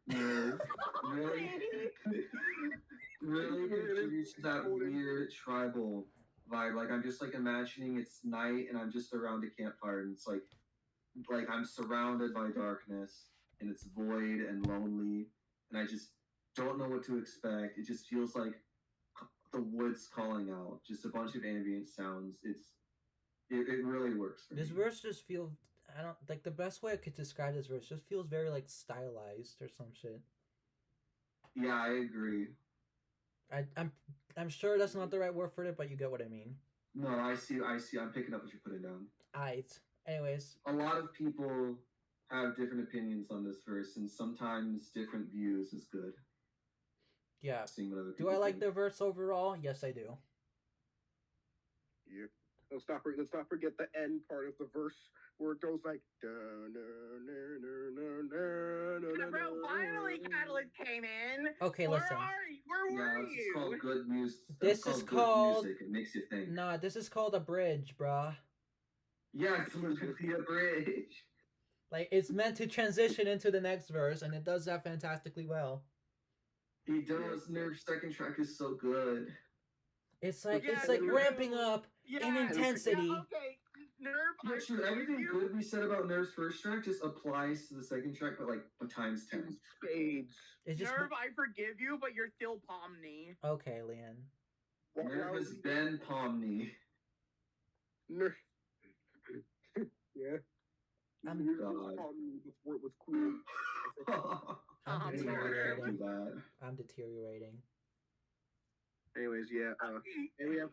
Really contributes to that weird tribal vibe. Like I'm just like imagining it's night and I'm just around a campfire and it's like I'm surrounded by darkness and it's void and lonely and I just don't know what to expect. It just feels like the woods calling out. Just a bunch of ambient sounds. It really works for this me. verse just feels, I don't like, the best way I could describe this verse just feels very like stylized or some shit. Yeah, I agree. I'm sure that's not the right word for it, but you get what I mean. No, I see. I'm picking up what you're putting down. Aight. Anyways, a lot of people have different opinions on this verse, and sometimes different views is good. Yeah. Do I like the verse overall? Yes, I do. Yeah. Let's not forget the end part of the verse where it goes like. Bro, finally Catalyst came in. Okay, listen. Where were you? It's called good music. This is called. Music. It makes you think. Nah, this is called a bridge, bruh. Yeah, it's literally a bridge. Like, it's meant to transition into the next verse, and it does that fantastically well. It does. Nerve's second track is so good. It's like ramping up in intensity. Yeah, okay. Nerve. Actually, everything good we said about Nerve's first track just applies to the second track, but times 10. Spades. Nerve, I forgive you, but you're still Pomni. Okay, Leanne. Nerve has been Pomni. Nerve. Yeah. I'm before it was cool. I'm deteriorating. I'm deteriorating. Anyways, yeah. And we have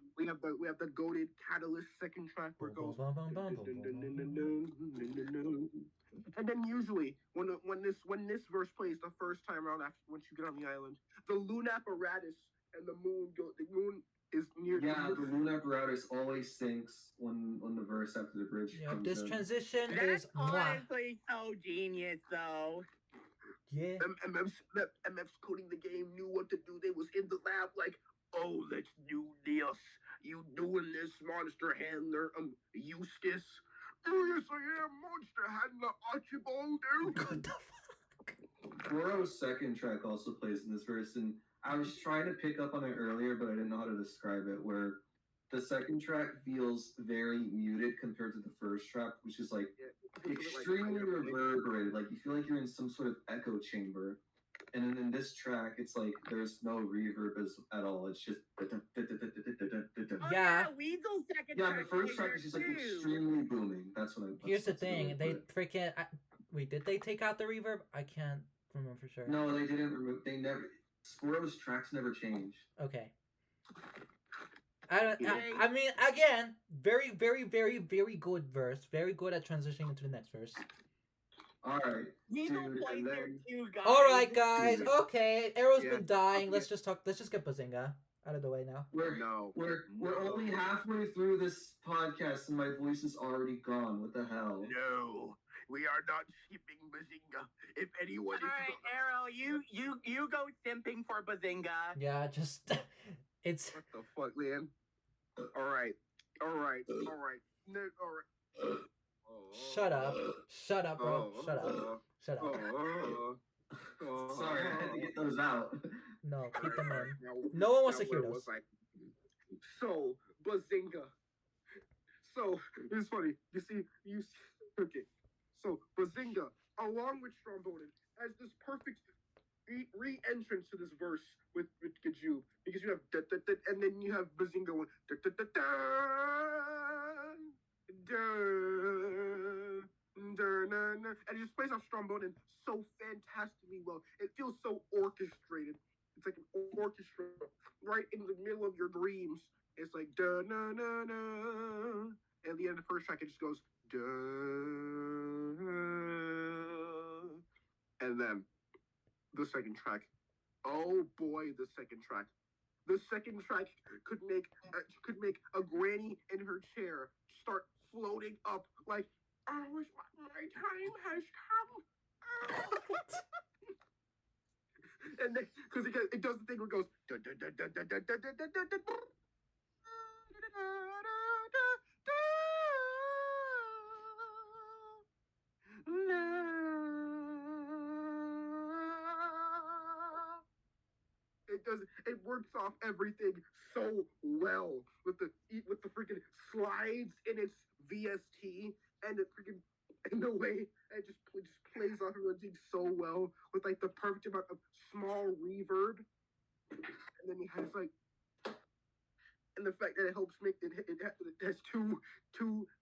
the goated Catalyst second track where it goes. And then usually when this verse plays the first time around after once you get on the island, the loon apparatus and the moon is near. Yeah, the moon apparatus always sinks when the verse after the bridge Yep, comes this in. transition That's is mwah. honestly so genius, though. Yeah. MF's coding the game knew what to do. They was in the lab like, oh, let's do this. You doing this, monster handler, Eustace? Oh, yes, I am, monster handler Archibald. What the fuck? Goro's second track also plays in this verse, and I was trying to pick up on it earlier, but I didn't know how to describe it, where the second track feels very muted compared to the first track, which is like extremely reverberated. Like you feel like you're in some sort of echo chamber. And then in this track, it's like there's no reverb at all. It's just Yeah. Weasel's second yeah. track The first track plays is just there, like too. extremely booming. That's what I. Here's the that's a good way thing. to They put it. freaking. Wait, did they take out the reverb? I can't remember for sure. No, they didn't remove. They never. Sporo's tracks never change. Okay. I don't. Yeah. I mean, again, very, very, very, very good verse. Very good at transitioning into the next verse. All right, Weasel dude, plays and there then too, guys. All right, guys. Dude. Okay, Arrow's Yeah. been dying. Okay. Let's just talk. Let's just get Bazinga out of the way now. we're only halfway through this podcast, and my voice is already gone. What the hell? No, we are not skipping Bazinga. If anyone All right, Arrow, you go simping for Bazinga. Yeah, just it's. What the fuck, man? All right. No, all right. Shut up, bro. Shut up. Sorry, I had to get those out. No, keep them in. No one wants to hear those. So, Bazinga. So, it's funny. Okay. So, Bazinga, along with Strombonin, as this perfect re-entrance to this verse with Gajube, because you have and then you have Bazinga going and it just plays off Strombonin so fantastically well. It feels so orchestrated. It's like an orchestra right in the middle of your dreams. It's like da na na na, and at the end of the first track it just goes da, and then the second track. Oh boy, the second track. The second track could make a granny in her chair start floating up like, "Oh, my time has come." And then, because it does the thing where it goes. It works off everything so well with the freaking slides in its VST and it freaking in the way it just plays off everything so well with like the perfect amount of small reverb, and then it has like, and the fact that it helps make it has two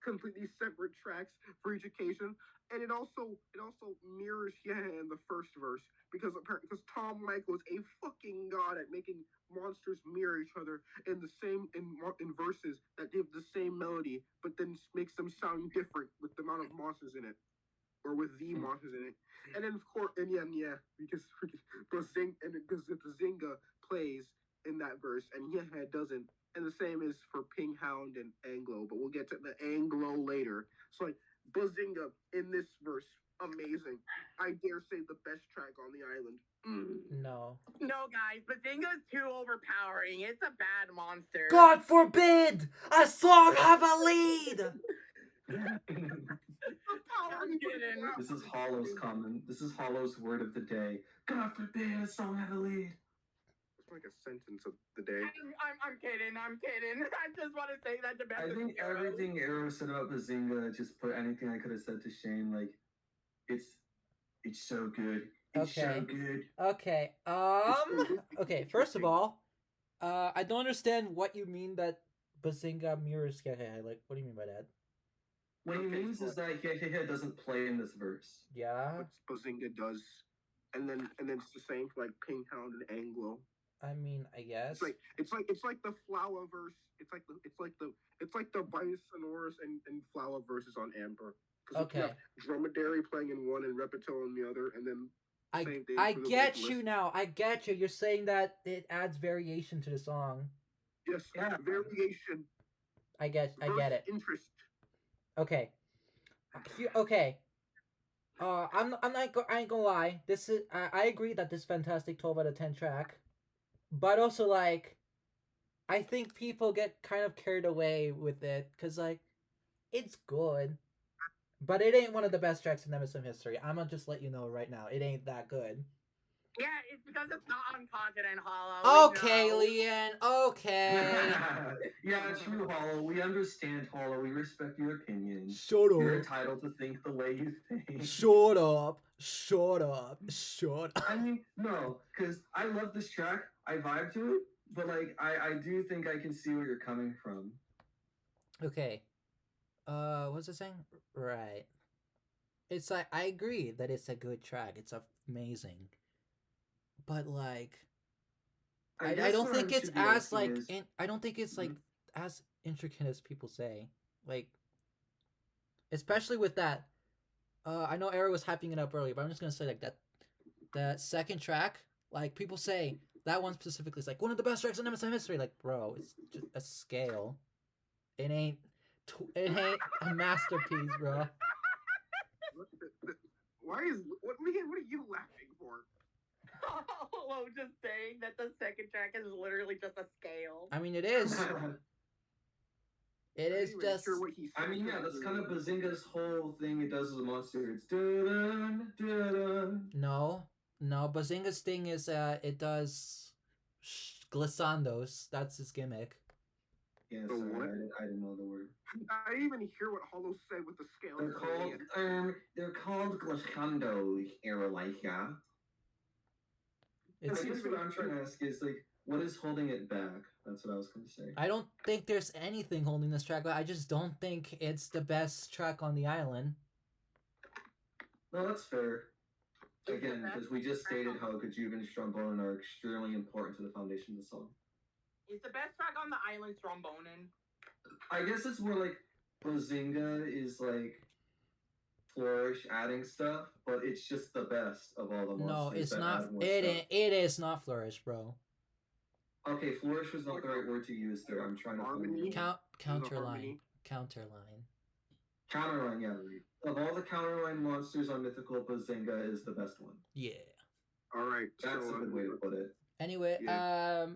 completely separate tracks for each occasion, and it also mirrors in the first verse because Tom Michael is a fucking god at making monsters mirror each other in verses that give the same melody but then makes them sound different with the amount of monsters in it, or with the monsters in it. And then of course, because Bazinga plays in that verse and it doesn't. And the same is for Ping Hound and Anglo, but we'll get to the Anglo later. So like Bazinga in this verse, amazing. I dare say the best track on the island. No, guys, Bazinga's too overpowering. It's a bad monster. God forbid a song have a lead. This is Hollow's comment. This is Hollow's word of the day. God forbid a song have a lead. It's like a sentence of the day. I'm kidding. I just want to say that to Beth. I think everything Arrow said about Bazinga just put anything I could have said to shame. Like, it's so good. It's so good. Okay. Okay. First of all, I don't understand what you mean that Bazinga mirrors Hehe. Like, what do you mean by that? What he means is that Hehe doesn't play in this verse. Yeah. But Bazinga does, and then it's the same for like Ping Hound and Anglo. I mean, I guess. It's like the Flower verse. It's like the Bisosaurus and Flower verses on Amber. Because Okay. you can have dromedary playing in one and reptile in the other, and then same thing I for the get vocalist. you now. I get you. You're saying that it adds variation to the song. Yes, Yeah. variation. I get it. Interest. Okay. Okay. I ain't gonna lie. This is I agree that this is fantastic 12 out of 10 track, but also like, I think people get kind of carried away with it because like, it's good, but it ain't one of the best tracks in MSM history. I'm gonna just let you know right now, it ain't that good. Yeah, it's because it's not on Continent Hollow. Okay, Leanne. Okay. Yeah, true, Hollow. We understand, Hollow. We respect your opinion. Shut You're up. entitled to think the way you think. Shut up. Shut up. Shut up. I mean, no, because I love this track. I vibe to it, but like, I do think I can see where you're coming from. Okay. What's it saying? Right. It's like, I agree that it's a good track. It's amazing. But like, I don't think it's as like I don't think it's like as intricate as people say. Like, especially with that. I know Era was hyping it up earlier, but I'm just gonna say like that second track. Like, people say that one specifically is like one of the best tracks in MSM history. Like, bro, it's just a scale. It ain't a masterpiece, bro. What are you laughing for? Hollow just saying that the second track is literally just a scale. I mean, it is. It is just. Sure what he's I mean, yeah, that's kind of Bazinga's whole thing. It does with the monster. It's dun dun. No, Bazinga's thing is it does glissandos. That's his gimmick. Yeah, The sorry, what? I didn't know the word. I didn't even hear what Hollow said with the scale. They're called glissandos, Erelica. I guess what I'm trying to ask is like, what is holding it back? That's what I was going to say. I don't think there's anything holding this track back. I just don't think it's the best track on the island. No, that's fair. Again, because we just stated how Kajuba and Strombonin are extremely important to the foundation of the song. Is the best track on the island Strombonin? I guess it's more like Bazinga is like Flourish adding stuff, but it's just the best of all the monsters. No, it's that not. add more It stuff. it is not Flourish, bro. Okay, Flourish was not the right word to use there. I'm trying to Harmony? Counterline. Counterline, yeah. Of all the counterline monsters on Mythical, Bazinga is the best one. Yeah. All right. That's a good way to put it. Anyway, Yeah.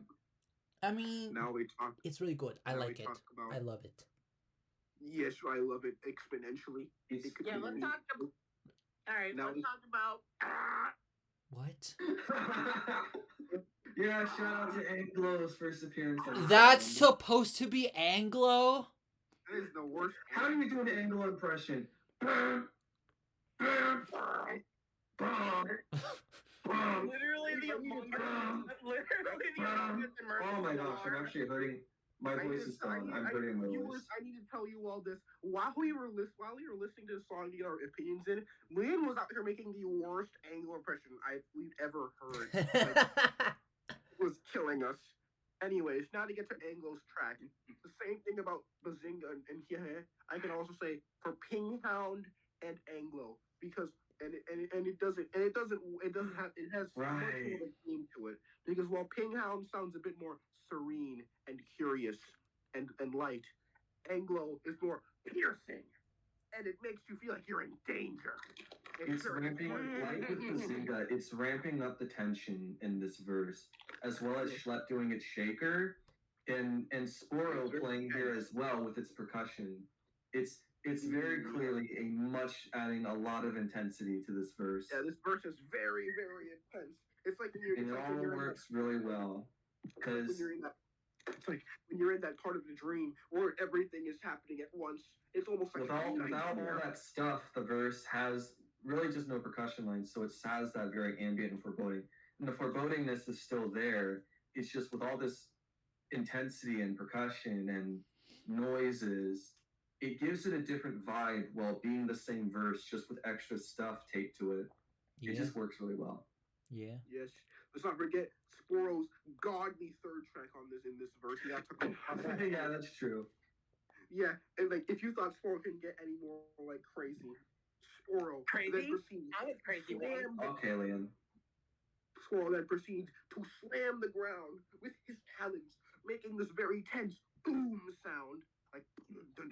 I mean, Now we talk. it's really good. I now like we it. talk about- I love it. Yes, I love it exponentially. Yeah, let's talk about. All right, Now let's we- talk about. What? Yeah, shout out to Anglo's first appearance. On That's the supposed to be Anglo? That is the worst. How do you do an Anglo impression? Literally the Among Us. Literally the Among Us immersive. Oh my gosh, I'm actually hurting. My voice is gone. I'm hurting my voice. I need to tell you all this. While we were listening to the song to get our opinions in, Lynn was out here making the worst Anglo impression we've ever heard. It was killing us. Anyways, now to get to Anglo's track. The same thing about Bazinga and Hihe. I can also say for Pinghound and Anglo, because it has much more of a theme to it. Because while Pinghound sounds a bit more serene and curious and light, Anglo is more piercing, and it makes you feel like you're in danger. It's ramping, like with Bazinga, it's ramping up the tension in this verse, as well as Schlepp doing its shaker, and Sporo playing here as well with its percussion. It's very clearly adding a lot of intensity to this verse. Yeah, this verse is very, very intense. It's like when it all works really well. Because it's like when you're in that part of the dream where everything is happening at once. It's almost like without all that stuff, the verse has really just no percussion lines, so it has that very ambient and foreboding. And the forebodingness is still there. It's just with all this intensity and percussion and noises, it gives it a different vibe while being the same verse, just with extra stuff taped to it. Yeah. It just works really well. Yeah. Yes. Let's not forget Sporo's godly third track in this verse. Yeah, that's true. Yeah, and like if you thought Sporo couldn't get any more like crazy, Sporo then proceeds I was crazy. Okay, Liam. Sporo then proceeds to slam the ground with his talons, making this very tense boom sound. Like I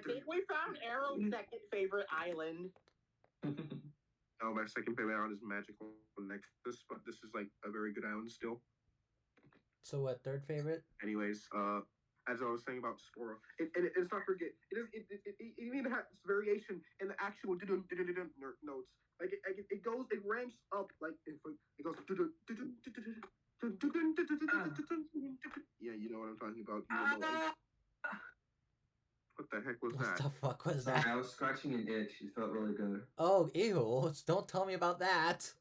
think we found Arrow's second favorite island. Oh, my second favorite island is Magical Nexus, but this is like a very good island still. So what? Third favorite? Anyways, as I was saying about Sporo, and let's not forget, it even has variation in the actual notes. Like it goes, it ramps up like it goes. Yeah, you know what I'm talking about. What the heck was What that? the fuck was Sorry, that? I was scratching an itch. It felt really good. Oh, ew! Don't tell me about that.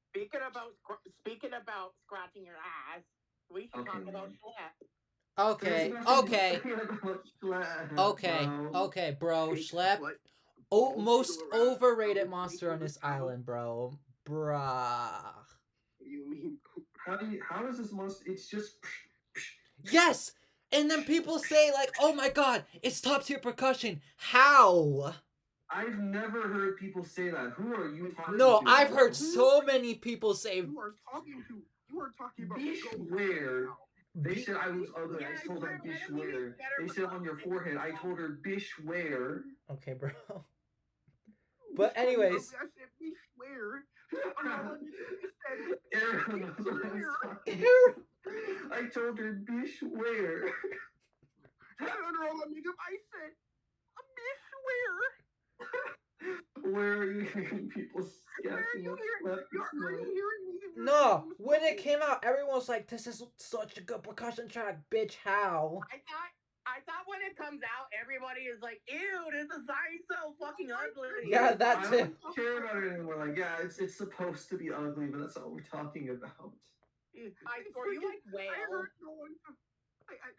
Speaking about scratching your ass, we should talk about Schlep. Okay, bro. Schlep. Oh, most overrated monster on this island, bro. Bruh. What do you mean? How does this monster? It's just. Yes! And then people say, like, oh my god, it's top tier percussion. How? I've never heard people say that. Who are you talking No, to? I've heard so many people say. You are talking about. Bishware. They said I was ugly. I told them Bishware. They said on your forehead. I told her Bishware. Okay, bro. But anyways. I said Bishware. Aaron knows what I was talking. I told her Bishware. Under all the makeup, I said Bishware. Where are you hearing people gasping up left this morning? No, when it came out, everyone was like, "This is such a good percussion track, bitch." How? I thought when it comes out, everybody is like, "Ew, this is so fucking ugly." Yeah, that I too. don't care about it anymore. Like, yeah, it's supposed to be ugly, but that's all we're talking about. I swear, you like whale. I heard no one.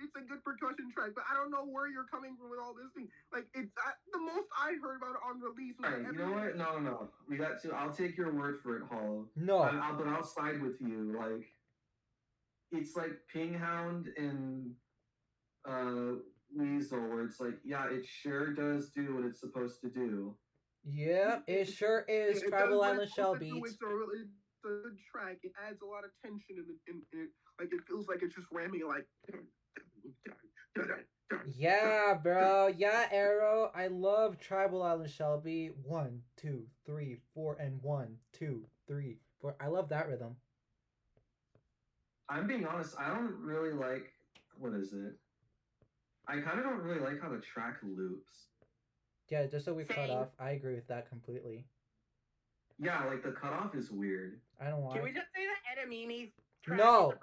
It's a good percussion track, but I don't know where you're coming from with all this thing. Like, it's the most I heard about it on release. Was Alright, you know what? No. We got to. I'll take your word for it, Hollow. No. But I'll side with you. Like, it's like Pinghound and Weasel, where it's like, yeah, it sure does do what it's supposed to do. Yeah, it sure is. Tribal Island Shell Beat. It's a good track. It adds a lot of tension in it. Like, it feels like it's just ramming like. Yeah, bro. Yeah, Arrow. I love Tribal Island Shelby. 1, 2, 3, 4, and 1, 2, 3, 4. I love that rhythm. I'm being honest. I don't really like. What is it? I kind of don't really like how the track loops. Yeah, just so we cut off. I agree with that completely. Yeah, like the cutoff is weird. I don't want. Can we just say that Edamini's No.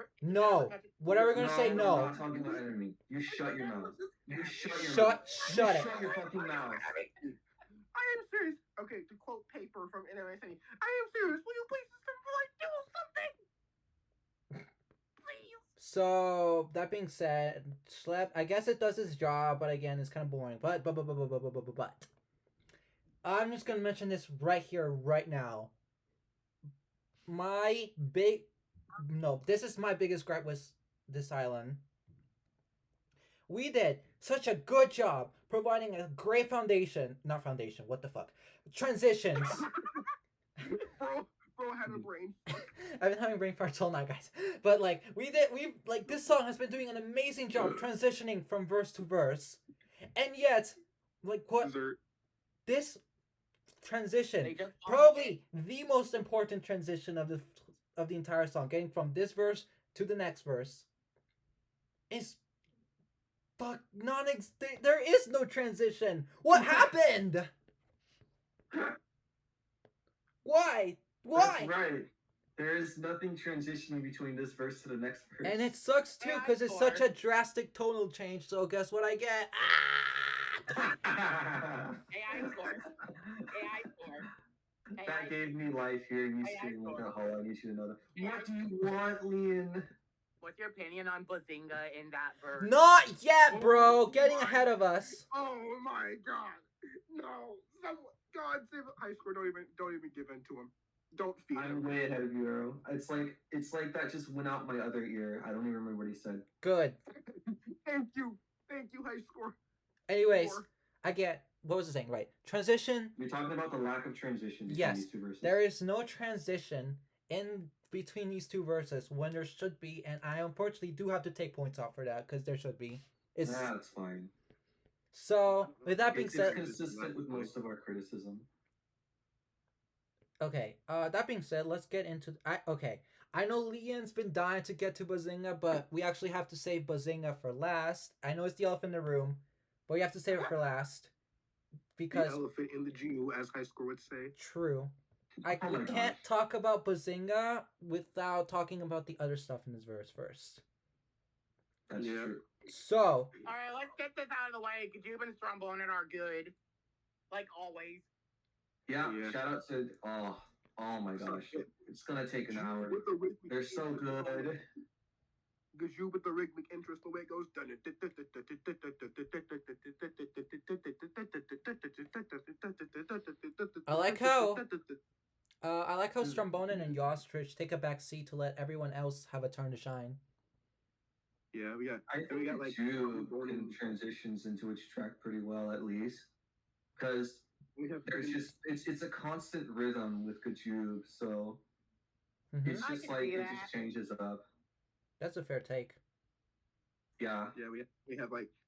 Whatever we're gonna say, no. I'm not talking about enemy. You shut your mouth. You shut your Shut mouth. Shut it. Shut your fucking mouth. I am serious. Okay, to quote paper from NMS, I am serious. Will you please do something? Please. So that being said, Schlep. I guess it does its job, but again, it's kind of boring. But I'm just gonna mention this right here, right now. This is my biggest gripe with this island. We did such a good job providing a great foundation. Not foundation, what the fuck? Transitions. Bro had a brain. I've been having brain farts all night, guys. But like, this song has been doing an amazing job transitioning from verse to verse. And yet, like, what? This transition, probably the most important transition of the entire song, getting from this verse to the next verse, is there is no transition. What happened? Why? That's right. There is nothing transitioning between this verse to the next verse. And it sucks too, because it's such a drastic tonal change. So guess what I get? AI score. That gave me life hearing you scream like that. Hold on, I need you to know that. What do you want, Lian? What's your opinion on Bazinga in that verse? Not yet, bro. Getting ahead of us. Oh my god. No. God save high score. Don't even give in to him. Don't feed him. I'm way ahead of you, Arrow. It's like that just went out my other ear. I don't even remember what he said. Good. Thank you, high score. Anyways, Four. I get what was I saying? Right, transition. You're talking about the lack of transition between Yes, these two verses. there is no transition in between these two verses when there should be, and I unfortunately do have to take points off for that because there should be. It's That's fine. so. With that being It's said, consistent with most of our criticism. okay. That being said, let's get into. I know Leon's been dying to get to Bazinga, but we actually have to save Bazinga for last. I know it's the elephant in the room, but we have to save it for last because the elephant in the Jew, as high score would say. True. Oh we my can't gosh. talk about Bazinga without talking about the other stuff in this verse first. That's Yeah. true. So, All right, let's get this out of the way. Kajub and Strombonen are good, like always. Yeah, Yeah. shout out to oh my gosh. It's gonna take an hour. With the rhythmic They're so interest. good. Gajou with the rhythmic interest, the way it goes. I like how Strombonen and Yostrich take a back seat to let everyone else have a turn to shine. Yeah, we got. I think we got like Jude transitions into its track pretty well, at least, because we have. there's just it's a constant rhythm with Kajube, so it's I just can like see it that. just changes up. That's a fair take. Yeah, Yeah,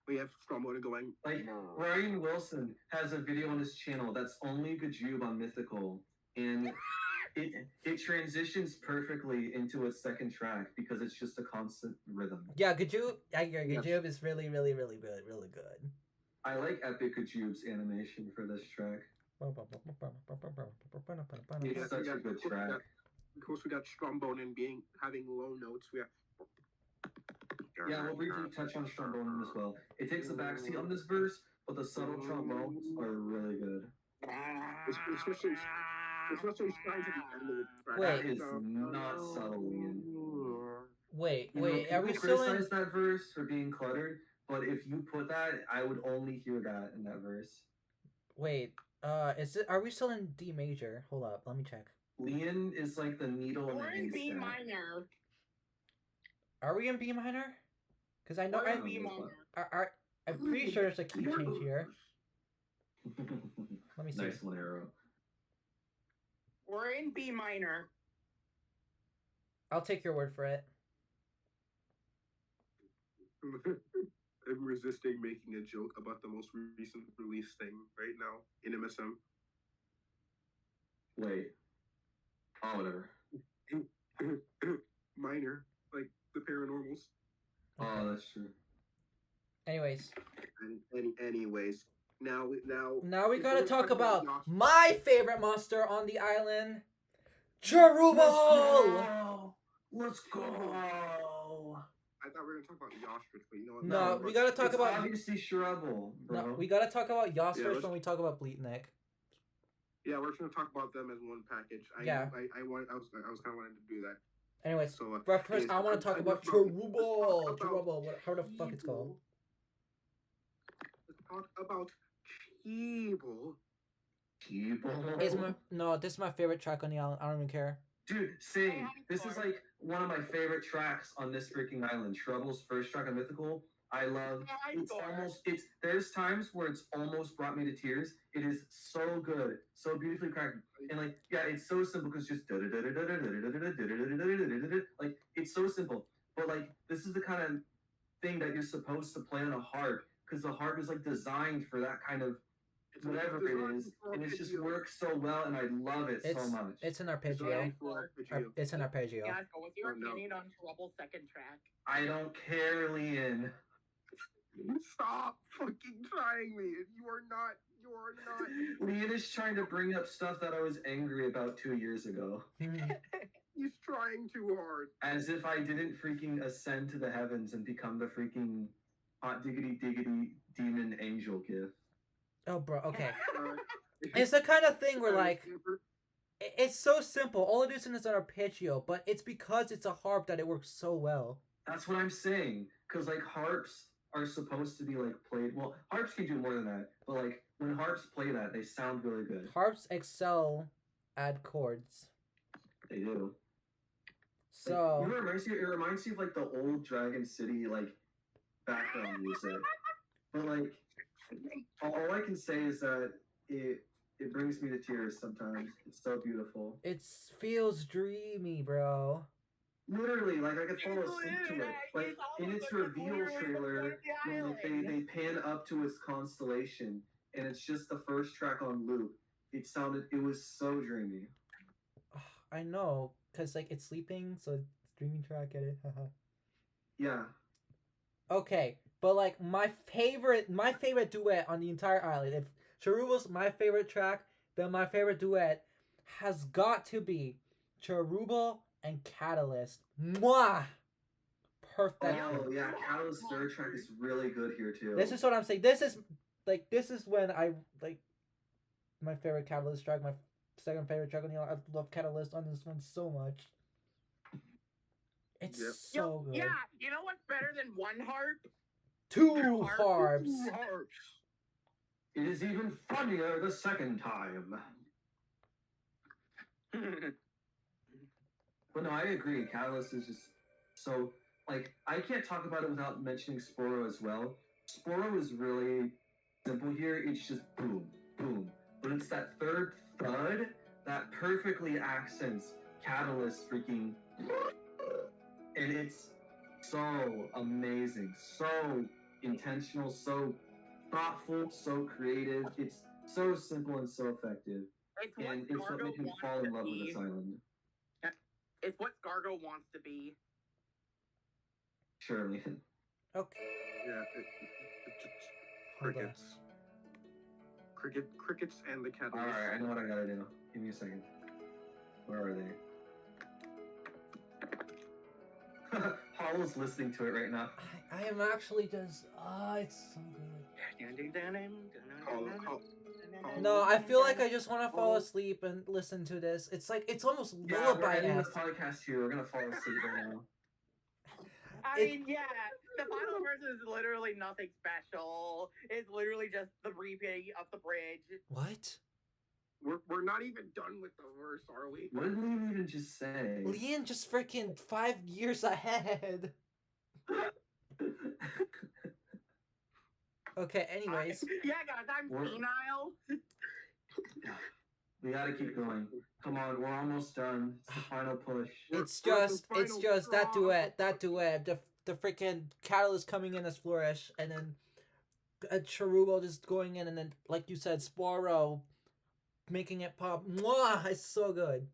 we have Strombonen going. like Ryan Wilson has a video on his channel that's only Kajube on Mythical, and it transitions perfectly into a second track because it's just a constant rhythm. Yeah, Gajube is really, really, really good. Really good. I like Epic Kajube's animation for this track. It's such a good track. Of course, we got Strombonen having low notes. We have. Yeah, we'll briefly touch on Strombonen as well. It takes the backseat on this verse, but the subtle trombones are really good. Especially trying to the end of the track. Wait. That is not subtle, Ian. Wait, You know, are we people still in? criticize that verse for being cluttered, but if you put that, I would only hear that in that verse. Wait, are we still in D major? Hold up, let me check. Leon is like the needle in We're the in B haystack. minor. Are we in B minor? Because I know We're in B minor. I'm pretty sure there's a key change here. Let me see. Nice one, Arrow. We're in B minor. I'll take your word for it. I'm resisting making a joke about the most recent release thing right now in MSM. Wait. Oh, whatever. Minor, like the paranormals. Oh, that's true. Anyways, Anyways, now we gotta talk about Josh. my favorite monster on the island, Cherubal! Let's go! I thought we were gonna talk about Yostrich, but you know what? No, we gotta talk it's about. obviously Shrubble, bro. No, we gotta talk about Yostrich let's- when we talk about Bleatnik. Yeah, we're just gonna talk about them as one package. I was kind of wanting to do that. Anyways, So, but first I want to talk about Cherubal. Let's talk about How the fuck it's called? Let's talk about Keeble. This is my favorite track on the island. I don't even care. Dude, same. This is like one of my favorite tracks on this freaking island. Shrubble's first track on Mythical. I love. There's times where it's almost brought me to tears. It is so good, so beautifully cracked, and like it's so simple because just like it's so simple. But like this is the kind of thing that you're supposed to play on a harp because the harp is like designed for that kind of whatever it is, and it just works so well, and I love it so much. It's an arpeggio. It's an arpeggio. Yeah, go with your opinion on Trouble's second track. I don't care, Leon. Stop fucking trying me. You are not. Leon is trying to bring up stuff that I was angry about 2 years ago. He's trying too hard. As if I didn't freaking ascend to the heavens and become the freaking hot diggity diggity demon angel gift. Oh, bro. Okay. It's the kind of thing where like it's so simple. All it is is an arpeggio, but it's because it's a harp that it works so well. That's what I'm saying. Because like harps are supposed to be like played. Well, harps can do more than that, but like when harps play that, they sound really good. Harps excel at chords. They do. So like, it reminds you of like the old Dragon City, like background music. But like, all I can say is that it brings me to tears sometimes. It's so beautiful. It feels dreamy, bro. Literally, like I could fall asleep to it. Like in its reveal trailer, when like they pan up to its constellation, and it's just the first track on loop. It was so dreamy. I know, cause like it's sleeping, so it's dreaming track at it. Yeah. Okay, but like my favorite duet on the entire island. If Cherubal's my favorite track, then my favorite duet has got to be Cherubal and Catalyst. Mwah! Perfection. Oh yeah, Catalyst's third track is really good here too. This is what I'm saying. This is when I like my favorite Catalyst track. My second favorite track on the island. I love Catalyst on this one so much. It's so good. Yeah, you know what's better than one harp? Two harps. It is even funnier the second time. But no, I agree. Catalyst is just so like I can't talk about it without mentioning Sporo as well. Sporo is really simple here. It's just boom, boom. But it's that third thud that perfectly accents Catalyst freaking and it's so amazing, so intentional, so thoughtful, so creative. It's so simple and so effective. And it's what made me fall in love with this island. It's what Scargo wants to be. Surely. Okay. Yeah, crickets. Crickets and the Catalyst. Alright, I know what I gotta do. Give me a second. Where are they? Hollow's listening to it right now. I am actually just it's so good. No, I feel like I just want to fall asleep and listen to this. It's like it's almost lullaby. We're ending this podcast here. We're gonna fall asleep right now. I mean, yeah, the final verse is literally nothing special. It's literally just the repeat of the bridge. What? We're not even done with the verse, are we? What did Liam even just say? Liam just freaking 5 years ahead. Okay, anyways. Yeah, guys, I'm senile. We gotta keep going. Come on, we're almost done. It's the final push. It's just that duet, the freaking Catalyst coming in as Flourish, and then Cherubal just going in, and then, like you said, Sporo making it pop. Mwah! It's so good.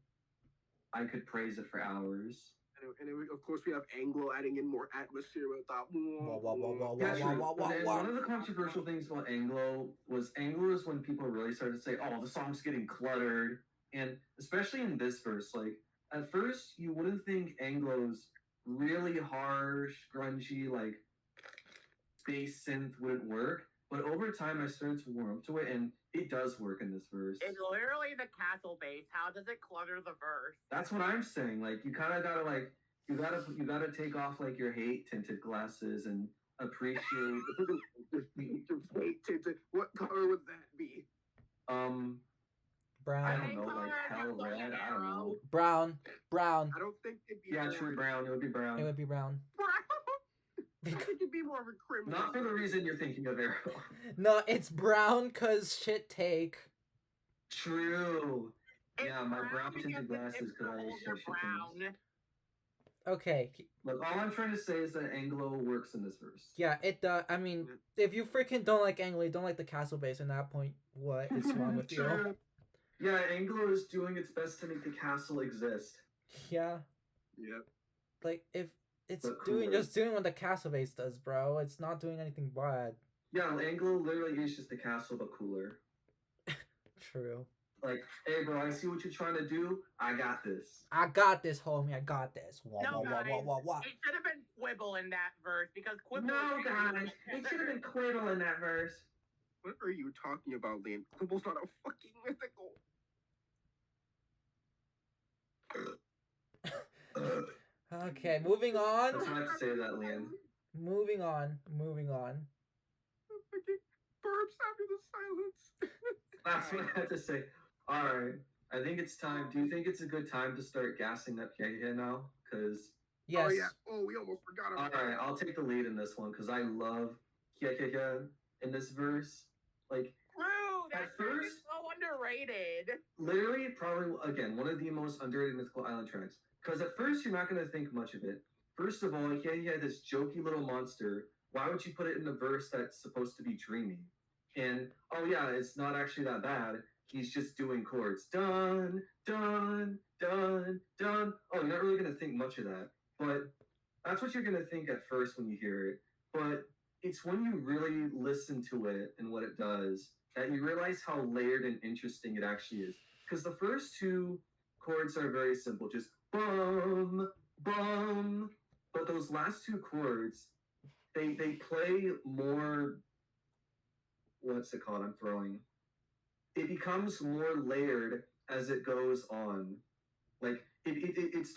I could praise it for hours. And of course, we have Anglo adding in more atmosphere with that. One of the controversial things about Anglo is when people really started to say, "Oh, the song's getting cluttered," and especially in this verse, like at first you wouldn't think Anglo's really harsh, grungy, like space synth wouldn't work, but over time I started to warm up to it, and it does work in this verse. It's literally the castle base. How does it clutter the verse? That's what I'm saying. Like you kind of gotta like you gotta take off like your hate tinted glasses and appreciate. Hate tinted. What color would that be? Brown. I don't know, like hell red. I don't know. Brown. I don't think it'd be. Yeah, true. Brown. It would be brown. It would be brown. I think it'd be more of a criminal. Not for the reason you're thinking of, Arrow. No, it's brown cause shit take. True. It's Yeah, my brown tinted because glasses it's because I older shit things. brown. Okay. Look, all I'm trying to say is that Anglo works in this verse. Yeah, it does. I mean, if you freaking don't like Anglo, you don't like the castle base. At that point, what is wrong with you? Yeah, Anglo is doing its best to make the castle exist. Yeah. Yep. Like if it's But doing cooler. just doing what the castle base does, bro. It's not doing anything bad. Yeah, Anglo literally is just the castle but cooler. True. Like, hey bro, I see what you're trying to do. I got this. I got this, homie. I got this. Wah, No, wah, wah, guys. wah, wah, wah. It should have been Quibble in that verse because Quibble. No, guys, it should have been Quiddle in that verse. What are you talking about, Liam? Quibble's not a fucking mythical. Okay, moving on. That's not to say that, Liam. Moving on. Fucking burps after the silence. That's what I had to say. Alright, I think it's time. Do you think it's a good time to start gassing up Yaya now? Because Yes. Oh yeah. Oh, we almost forgot about Alright, that. I'll take the lead in this one because I love Kia in this verse. Like, True, that At track is first- so underrated. literally, probably, again, one of the most underrated Mythical Island tracks. Because at first, you're not going to think much of it. First of all, he had this jokey little monster. Why would you put it in a verse that's supposed to be dreamy? And, oh yeah, it's not actually that bad. He's just doing chords. Dun, dun, dun, dun. Oh, you're not really going to think much of that. But that's what you're going to think at first when you hear it. But it's when you really listen to it and what it does that you realize how layered and interesting it actually is. Because the first two chords are very simple, just bum, bum. But those last two chords, they play more. What's it called? I'm throwing. It becomes more layered as it goes on. Like it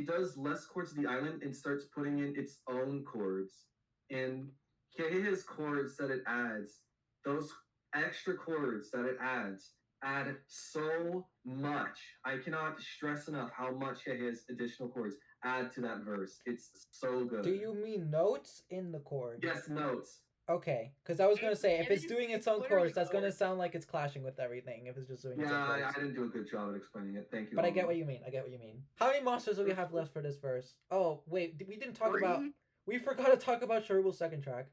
does less chords of the island and starts putting in its own chords. And his chords that it adds, those extra chords that it adds, add so much. I cannot stress enough how much his additional chords add to that verse. It's so good. Do you mean notes in the chord? Yes, notes. Okay, because I was gonna say if And it's doing its own literally chords, that's gonna chords. sound like it's clashing with everything. If it's just doing its Yeah, own chords. I didn't do a good job at explaining it. Thank you. But I get what you mean. I get what you mean. How many monsters do we have left for this verse? Oh wait, we didn't talk about. 3? We forgot to talk about Cheruble's second track.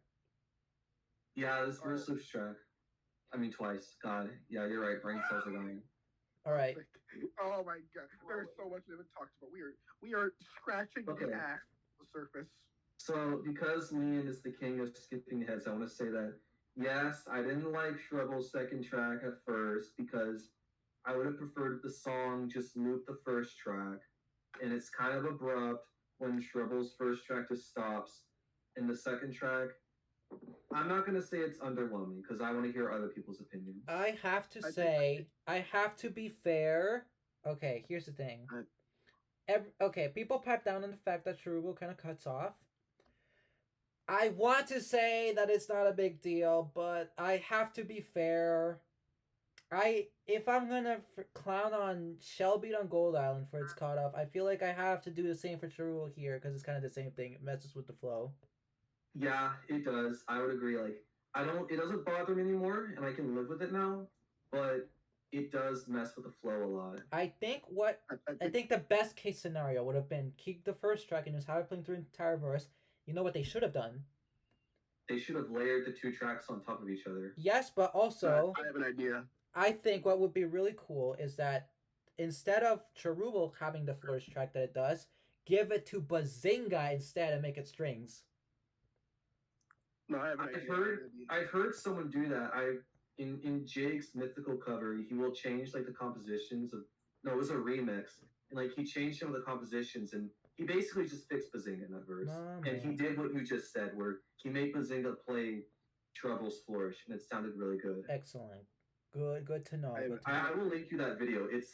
Yeah, this verse loops track. I mean, twice. God, yeah, you're right. Brain cells are dying. All right. Oh my god, there's so much we haven't talked about. We are scratching Okay. the ass on the surface. So, because Liam is the king of skipping heads, I want to say that yes, I didn't like Shrubble's second track at first because I would have preferred the song just loop the first track, and it's kind of abrupt when Shrubble's first track just stops. And the second track, I'm not gonna say it's underwhelming because I want to hear other people's opinions. I have to say, I have to be fair. Okay, here's the thing. Okay, people pipe down on the fact that Cherubo kind of cuts off. I want to say that it's not a big deal, but I have to be fair. If I'm gonna clown on Shellbeat on Gold Island for its cutoff, I feel like I have to do the same for Cherubo here because it's kind of the same thing. It messes with the flow. Yeah, it does. I would agree. Like, it doesn't bother me anymore, and I can live with it now. But it does mess with the flow a lot. I think the best case scenario would have been keep the first track and just have it playing through the entire verse. You know what they should have done? They should have layered the two tracks on top of each other. Yes, but also I have an idea. I think what would be really cool is that instead of Cherubo having the first track that it does, give it to Bazinga instead and make it strings. No, I have an idea. I've heard someone do that. In Jake's Mythical cover, he will change like the compositions of. No, it was a remix, and like he changed some of the compositions, and he basically just fixed Bazinga in that verse. And he did what you just said, where he made Bazinga play Trouble's Flourish, and it sounded really good. Excellent. Good to know. I will link you that video. It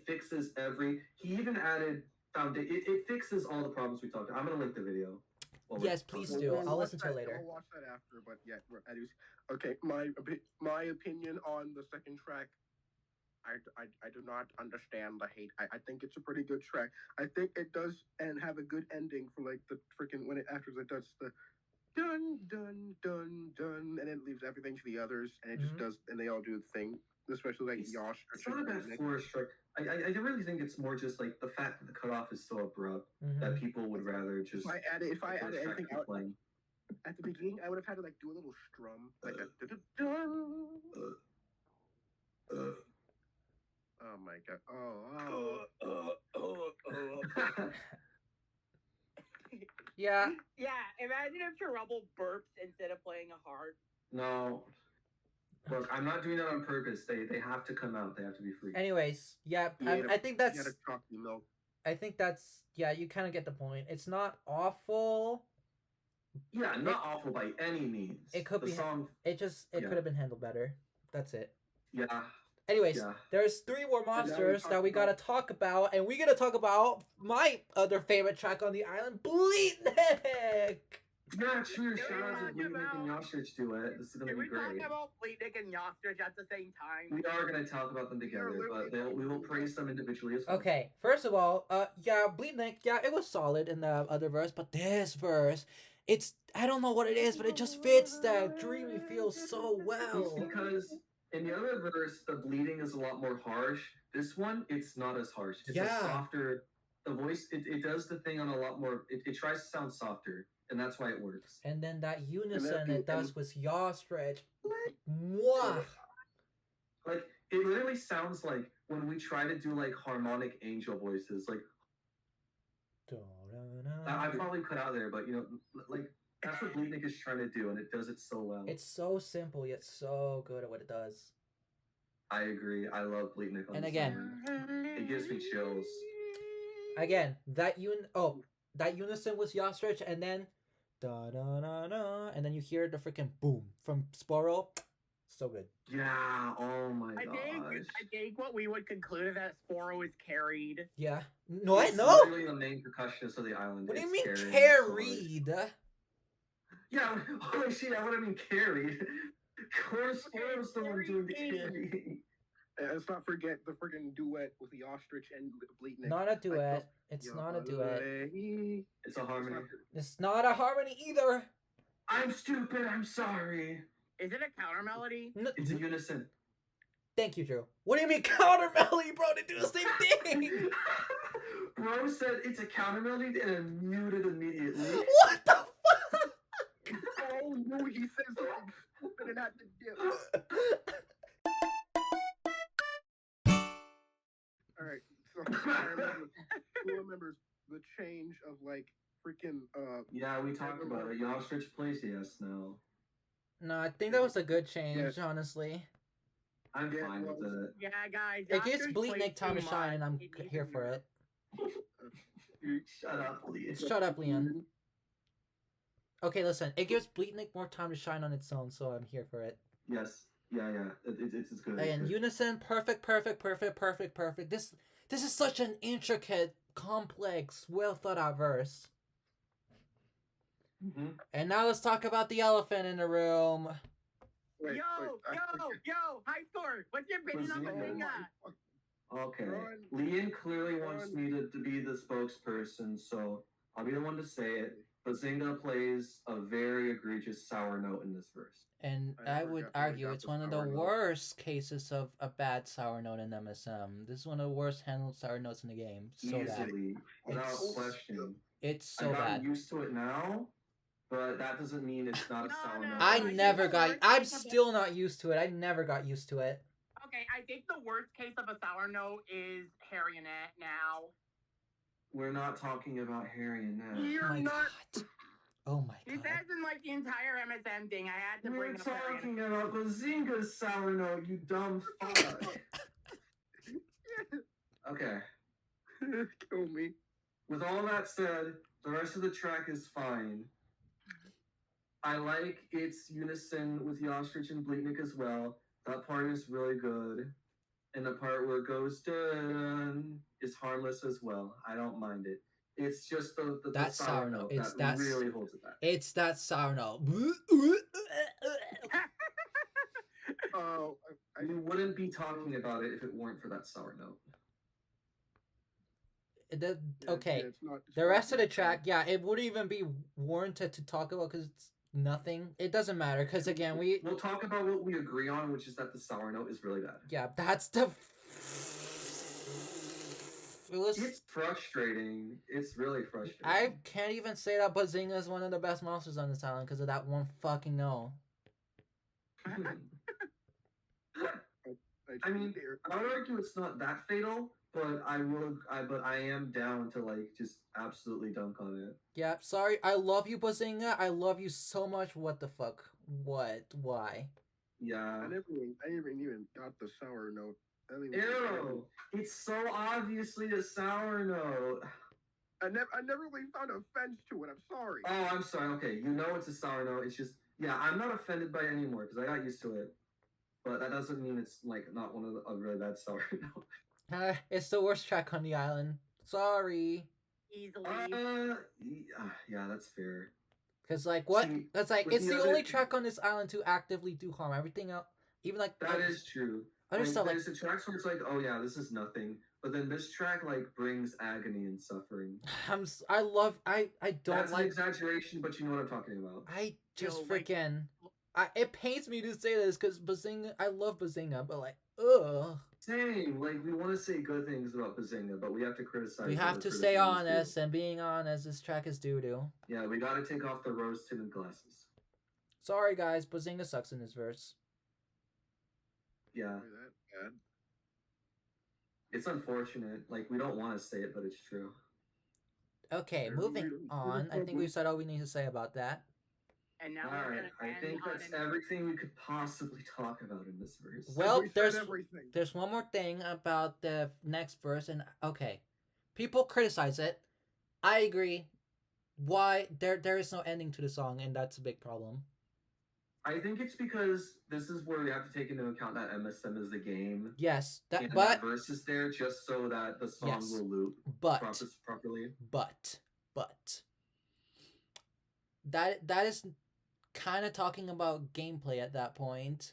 fixes every. He even added it fixes all the problems we talked about. I'm gonna link the video. Yes, please do. I'll listen to it later. I'll watch that after, but yeah, okay. My opinion on the second track, I do not understand the hate. I think it's a pretty good track. I think it does and have a good ending for like the freaking when it after it does the dun dun dun dun and it leaves everything to the others and it just does and they all do the thing. Especially like Yosh. It's not a bad flourish track. I really think it's more just like the fact that the cutoff is so abrupt that people would rather just. If I added anything out at the beginning, I would have had to like do a little strum, like oh my god! Yeah. Yeah. Imagine if Trouble burps instead of playing a heart. No. Look, I'm not doing that on purpose. They have to come out. They have to be free. Anyways, yeah, I think that's. I think that's you kind of get the point. It's not awful. Yeah, not awful by any means. It could be. Song, it could have been handled better. That's it. Yeah. Anyways, there's 3 more monsters that we gotta talk about, and we gotta talk about my other favorite track on the island, Bleatnik. Yeah, true. Can Shout out to we talk Bleednik and about- Yostrich duet. This is gonna Can be we talk great. about Bleednik and Yostrich at the same time? We are gonna talk about them together, but we will praise them individually as well. Okay, first of all, yeah, Bleednik, yeah, it was solid in the other verse, but this verse, it's, I don't know what it is, but it just fits that dreamy feel so It's well. because in the other verse, the bleeding is a lot more harsh. This one, it's not as harsh. It's Yeah. a softer. The voice, it does the thing on a lot more. It tries to sound softer, and that's why it works. And then that unison it does with Yostrich. Mwah! Like, it literally sounds like when we try to do like harmonic angel voices. Like, I probably cut out there, but you know, like that's what Bleednik is trying to do, and it does it so well. It's so simple yet so good at what it does. I agree. I love Bleednik. And again, it gives me chills. Again, that unison with Yostrich, and then da da da da, and then you hear the freaking boom from Sporo. So good. Yeah. Oh my gosh. I think what we would conclude is that Sporo is carried. Yeah. No, It's no. literally the main percussionist of the island. What do you It's mean carried? Yeah. Holy shit! I would have been carried. Of course, Sporo's the one doing the carrying. Let's not forget the freaking duet with the ostrich and Bleednik. Not a duet. It's not a duet. It's a harmony. It's not a harmony either. I'm stupid. I'm sorry. Is it a counter melody? No, It's a unison. thank you, Drew. What do you mean counter melody, bro? They do the same thing. Bro said it's a counter melody and then muted immediately. What the fuck? Oh no, he said something stupid and had to dip. Alright, so who remembers the change of like freaking Yeah, we talked about it. Yostrich plays yes now. No, I think that was a good change, honestly. I'm fine with it. Yeah, guys. It gives Yostrich Bleednik plays time to too shine, and much. I'm He needs here to for do it. Shut up, Leon. Shut up, Leon. Okay, listen. It gives Bleednik more time to shine on its own, so I'm here for it. Yes. Yeah. It's good. Again, unison, perfect. This is such an intricate, complex, well thought out verse. Mm-hmm. And now let's talk about the elephant in the room. Yo, high score. What's your opinion on Bazinga. Bazinga? Okay. Run. Leon clearly wants Run. me to be the spokesperson, so I'll be the one to say it. Bazinga plays a very egregious sour note in this verse. And I I never would got- never argue got it's the one of the sour note. worst cases of a bad sour note in MSM. This is one of the worst handled sour notes in the game. So bad. Easily, without It's- question. It's so I've gotten bad. used to it now, but that doesn't mean it's not a No, sour no, note. I think never the got. worst I'm case of a- still not used to it. I never got used to it. Okay, I think the worst case of a sour note is Harrionet now. We're not talking about Harry and Nat. Oh You're my not. god. Oh my This god. has been like the entire MSM thing. I had to We're bring up Harrionet. talking about Bazinga's sour note, you dumb fuck. Okay. Kill me. With all that said, the rest of the track is fine. I like its unison with Yostrich and Bleednik as well. That part is really good. And the part where it goes dun is harmless as well. I don't mind it. It's just the That sour sour note note. that really holds it back. It's that sour note. Oh, We wouldn't be talking about it if it weren't for that sour note. Okay. it's not The rest of the track, yeah, it wouldn't even be warranted to talk about because it's nothing. It doesn't matter because again, We'll talk about what we agree on, which is that the sour note is really bad. yeah, that's the. It's frustrating. It's really frustrating. I can't even say that Bazinga is one of the best monsters on this island because of that one fucking no. I mean, I would argue it's not that fatal, but I am down to like just absolutely dunk on it. Yeah, sorry. I love you, Bazinga. I love you so much. What the fuck? What? Why? Yeah. I never even got the sour note. Ew! It's so obviously a sour note. I never really found offense to it. I'm sorry. Oh, I'm sorry. Okay, you know it's a sour note. It's just, yeah, I'm not offended by it anymore because I got used to it. But that doesn't mean it's like not one of a really bad sour note. It's the worst track on the island. Sorry. Easily. Yeah, that's fair. Cause like what? See, Cause like with it's the the other- only track on this island to actively do harm. Everything else, even like That is true. other Like, stuff like there's the tracks where it's like, oh yeah, this is nothing, but then this track like brings agony and suffering. I love I don't That's like an exaggeration, but you know what I'm talking about. I just Yo, like- freaking it pains me to say this because Bazinga, I love Bazinga, but like, ugh. Same. Like we want to say good things about Bazinga, but we have to criticize. We it have where to stay criticism is due. honest, and being honest, this track is doo-doo. Yeah, we gotta take off the rose-tinted glasses. Sorry guys, Bazinga sucks in this verse. Yeah, That bad. it's unfortunate. Like we don't want to say it, but it's true. Okay, moving on. I think we've said all we need to say about that. And now All we're right, gonna I end think on that's an- everything we could possibly talk about in this verse. Well, We said there's everything. there's one more thing about the next verse, and okay, people criticize it. I agree. Why there is no ending to the song, and that's a big problem. I think it's because this is where we have to take into account that MSM is the game, Yes, and that that verse is there just so that the song Yes. will loop but properly. but that is kind of talking about gameplay at that point.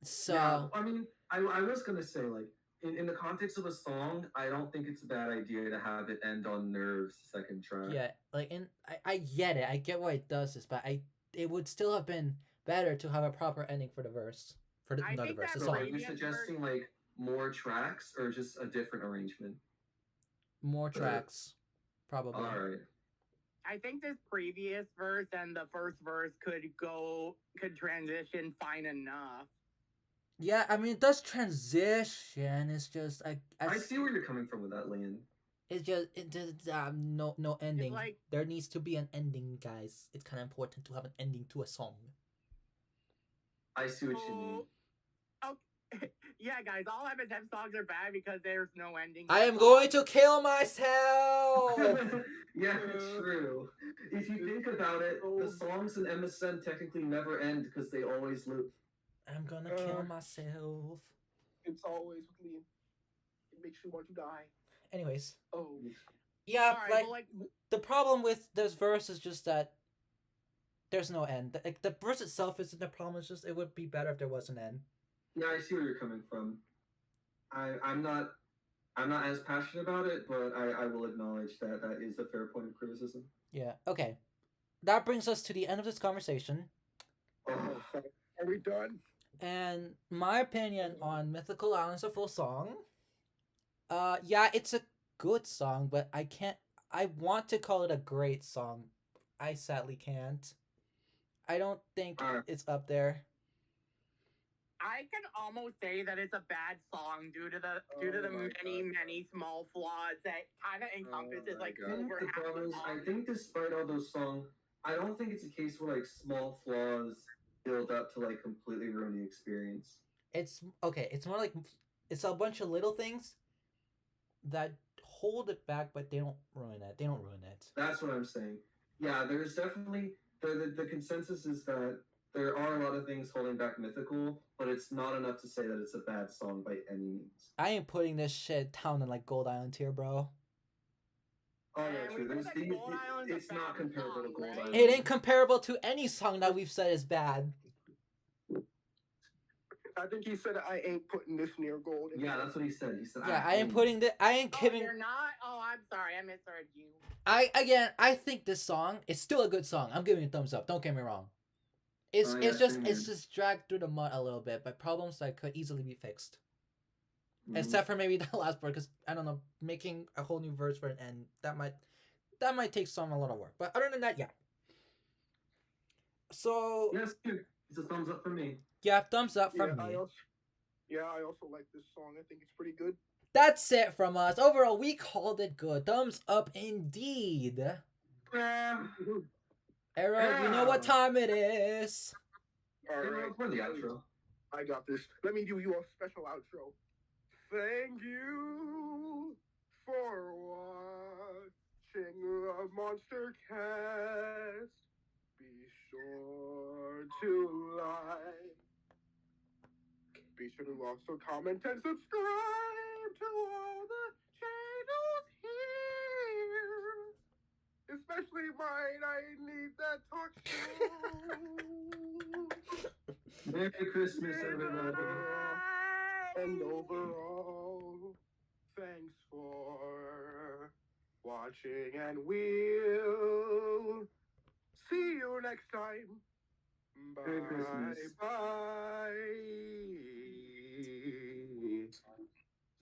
So Yeah, I mean, I was gonna say like in the context of a song, I don't think it's a bad idea to have it end on Nerve's second track. yeah, like and I get it. I get why it does this, but it would still have been better to have a proper ending for the verse. For the I not the think verse, the that So song. are you previous suggesting like more tracks or just a different arrangement? More tracks, probably. All right. I think this previous verse and the first verse could transition fine enough. Yeah, I mean it does transition. It's just I see where you're coming from with that, Lian. It's just it just no ending. like- There needs to be an ending, guys. It's kind of important to have an ending to a song. I see what you mean. Oh, yeah, guys, all MSM songs are bad because there's no ending. I am going to kill myself. Yeah, it's true. If you think about it, the songs in MSN technically never end because they always loop. I'm gonna kill myself. It's always with Liam. It makes you want to die. Anyways, Oh. yeah, Alright, like but the problem with this verse is just that there's no end. Like the verse itself isn't the problem. It's just it would be better if there was an end. Yeah, I see where you're coming from. I'm not as passionate about it, but I will acknowledge that that is a fair point of criticism. Yeah. Okay. That brings us to the end of this conversation. Oh, Are we done? And my opinion on Mythical Island's a full song. Yeah, it's a good song, but I want to call it a great song. I sadly can't. I don't think it's up there. I can almost say that it's a bad song due to the my many small flaws that kind of encompasses my like God. I think over the half the problem is, song. I think despite all those songs, I don't think it's a case where like small flaws build up to like completely ruin the experience. It's okay. It's more like it's a bunch of little things that hold it back, but they don't ruin it. They don't ruin it. That's what I'm saying. Yeah, there's definitely the consensus is that there are a lot of things holding back Mythical, but it's not enough to say that it's a bad song by any means. I ain't putting this shit down in like Gold Island tier, bro. Oh Yeah, yeah, we true. know There's that these. Gold Island's a It's not bad comparable to song, Gold right? Island. It ain't comparable to any song that we've said is bad. I think he said I ain't putting this near gold. Yeah, that's what he said. He said, Yeah, I ain't putting the. I ain't Oh, giving. you're not? Oh, I'm sorry. I misheard you. I think this song is still a good song. I'm giving it a thumbs up. Don't get me wrong. It's Oh, yeah, it's just same it's here. just dragged through the mud a little bit by problems that could easily be fixed. Mhm. Except for maybe the last part, because I don't know, making a whole new verse for an end that might take some a lot of work. But other than that, yeah. So Yes, dude. It's a thumbs up for me. yeah, thumbs up from Yeah, me. I also like this song. I think it's pretty good. That's it from us. Overall, we called it good. Thumbs up indeed. Era, you know what time it is. All Hey, right. for the outro. I got this. Let me give you a special outro. Thank you for watching the Monstercast. Be sure to like. Be sure to also comment and subscribe to all the channels here. especially mine. I need that talk show. Merry Christmas, everybody. And overall, thanks for watching, and we'll see you next time. Merry Christmas. Bye bye.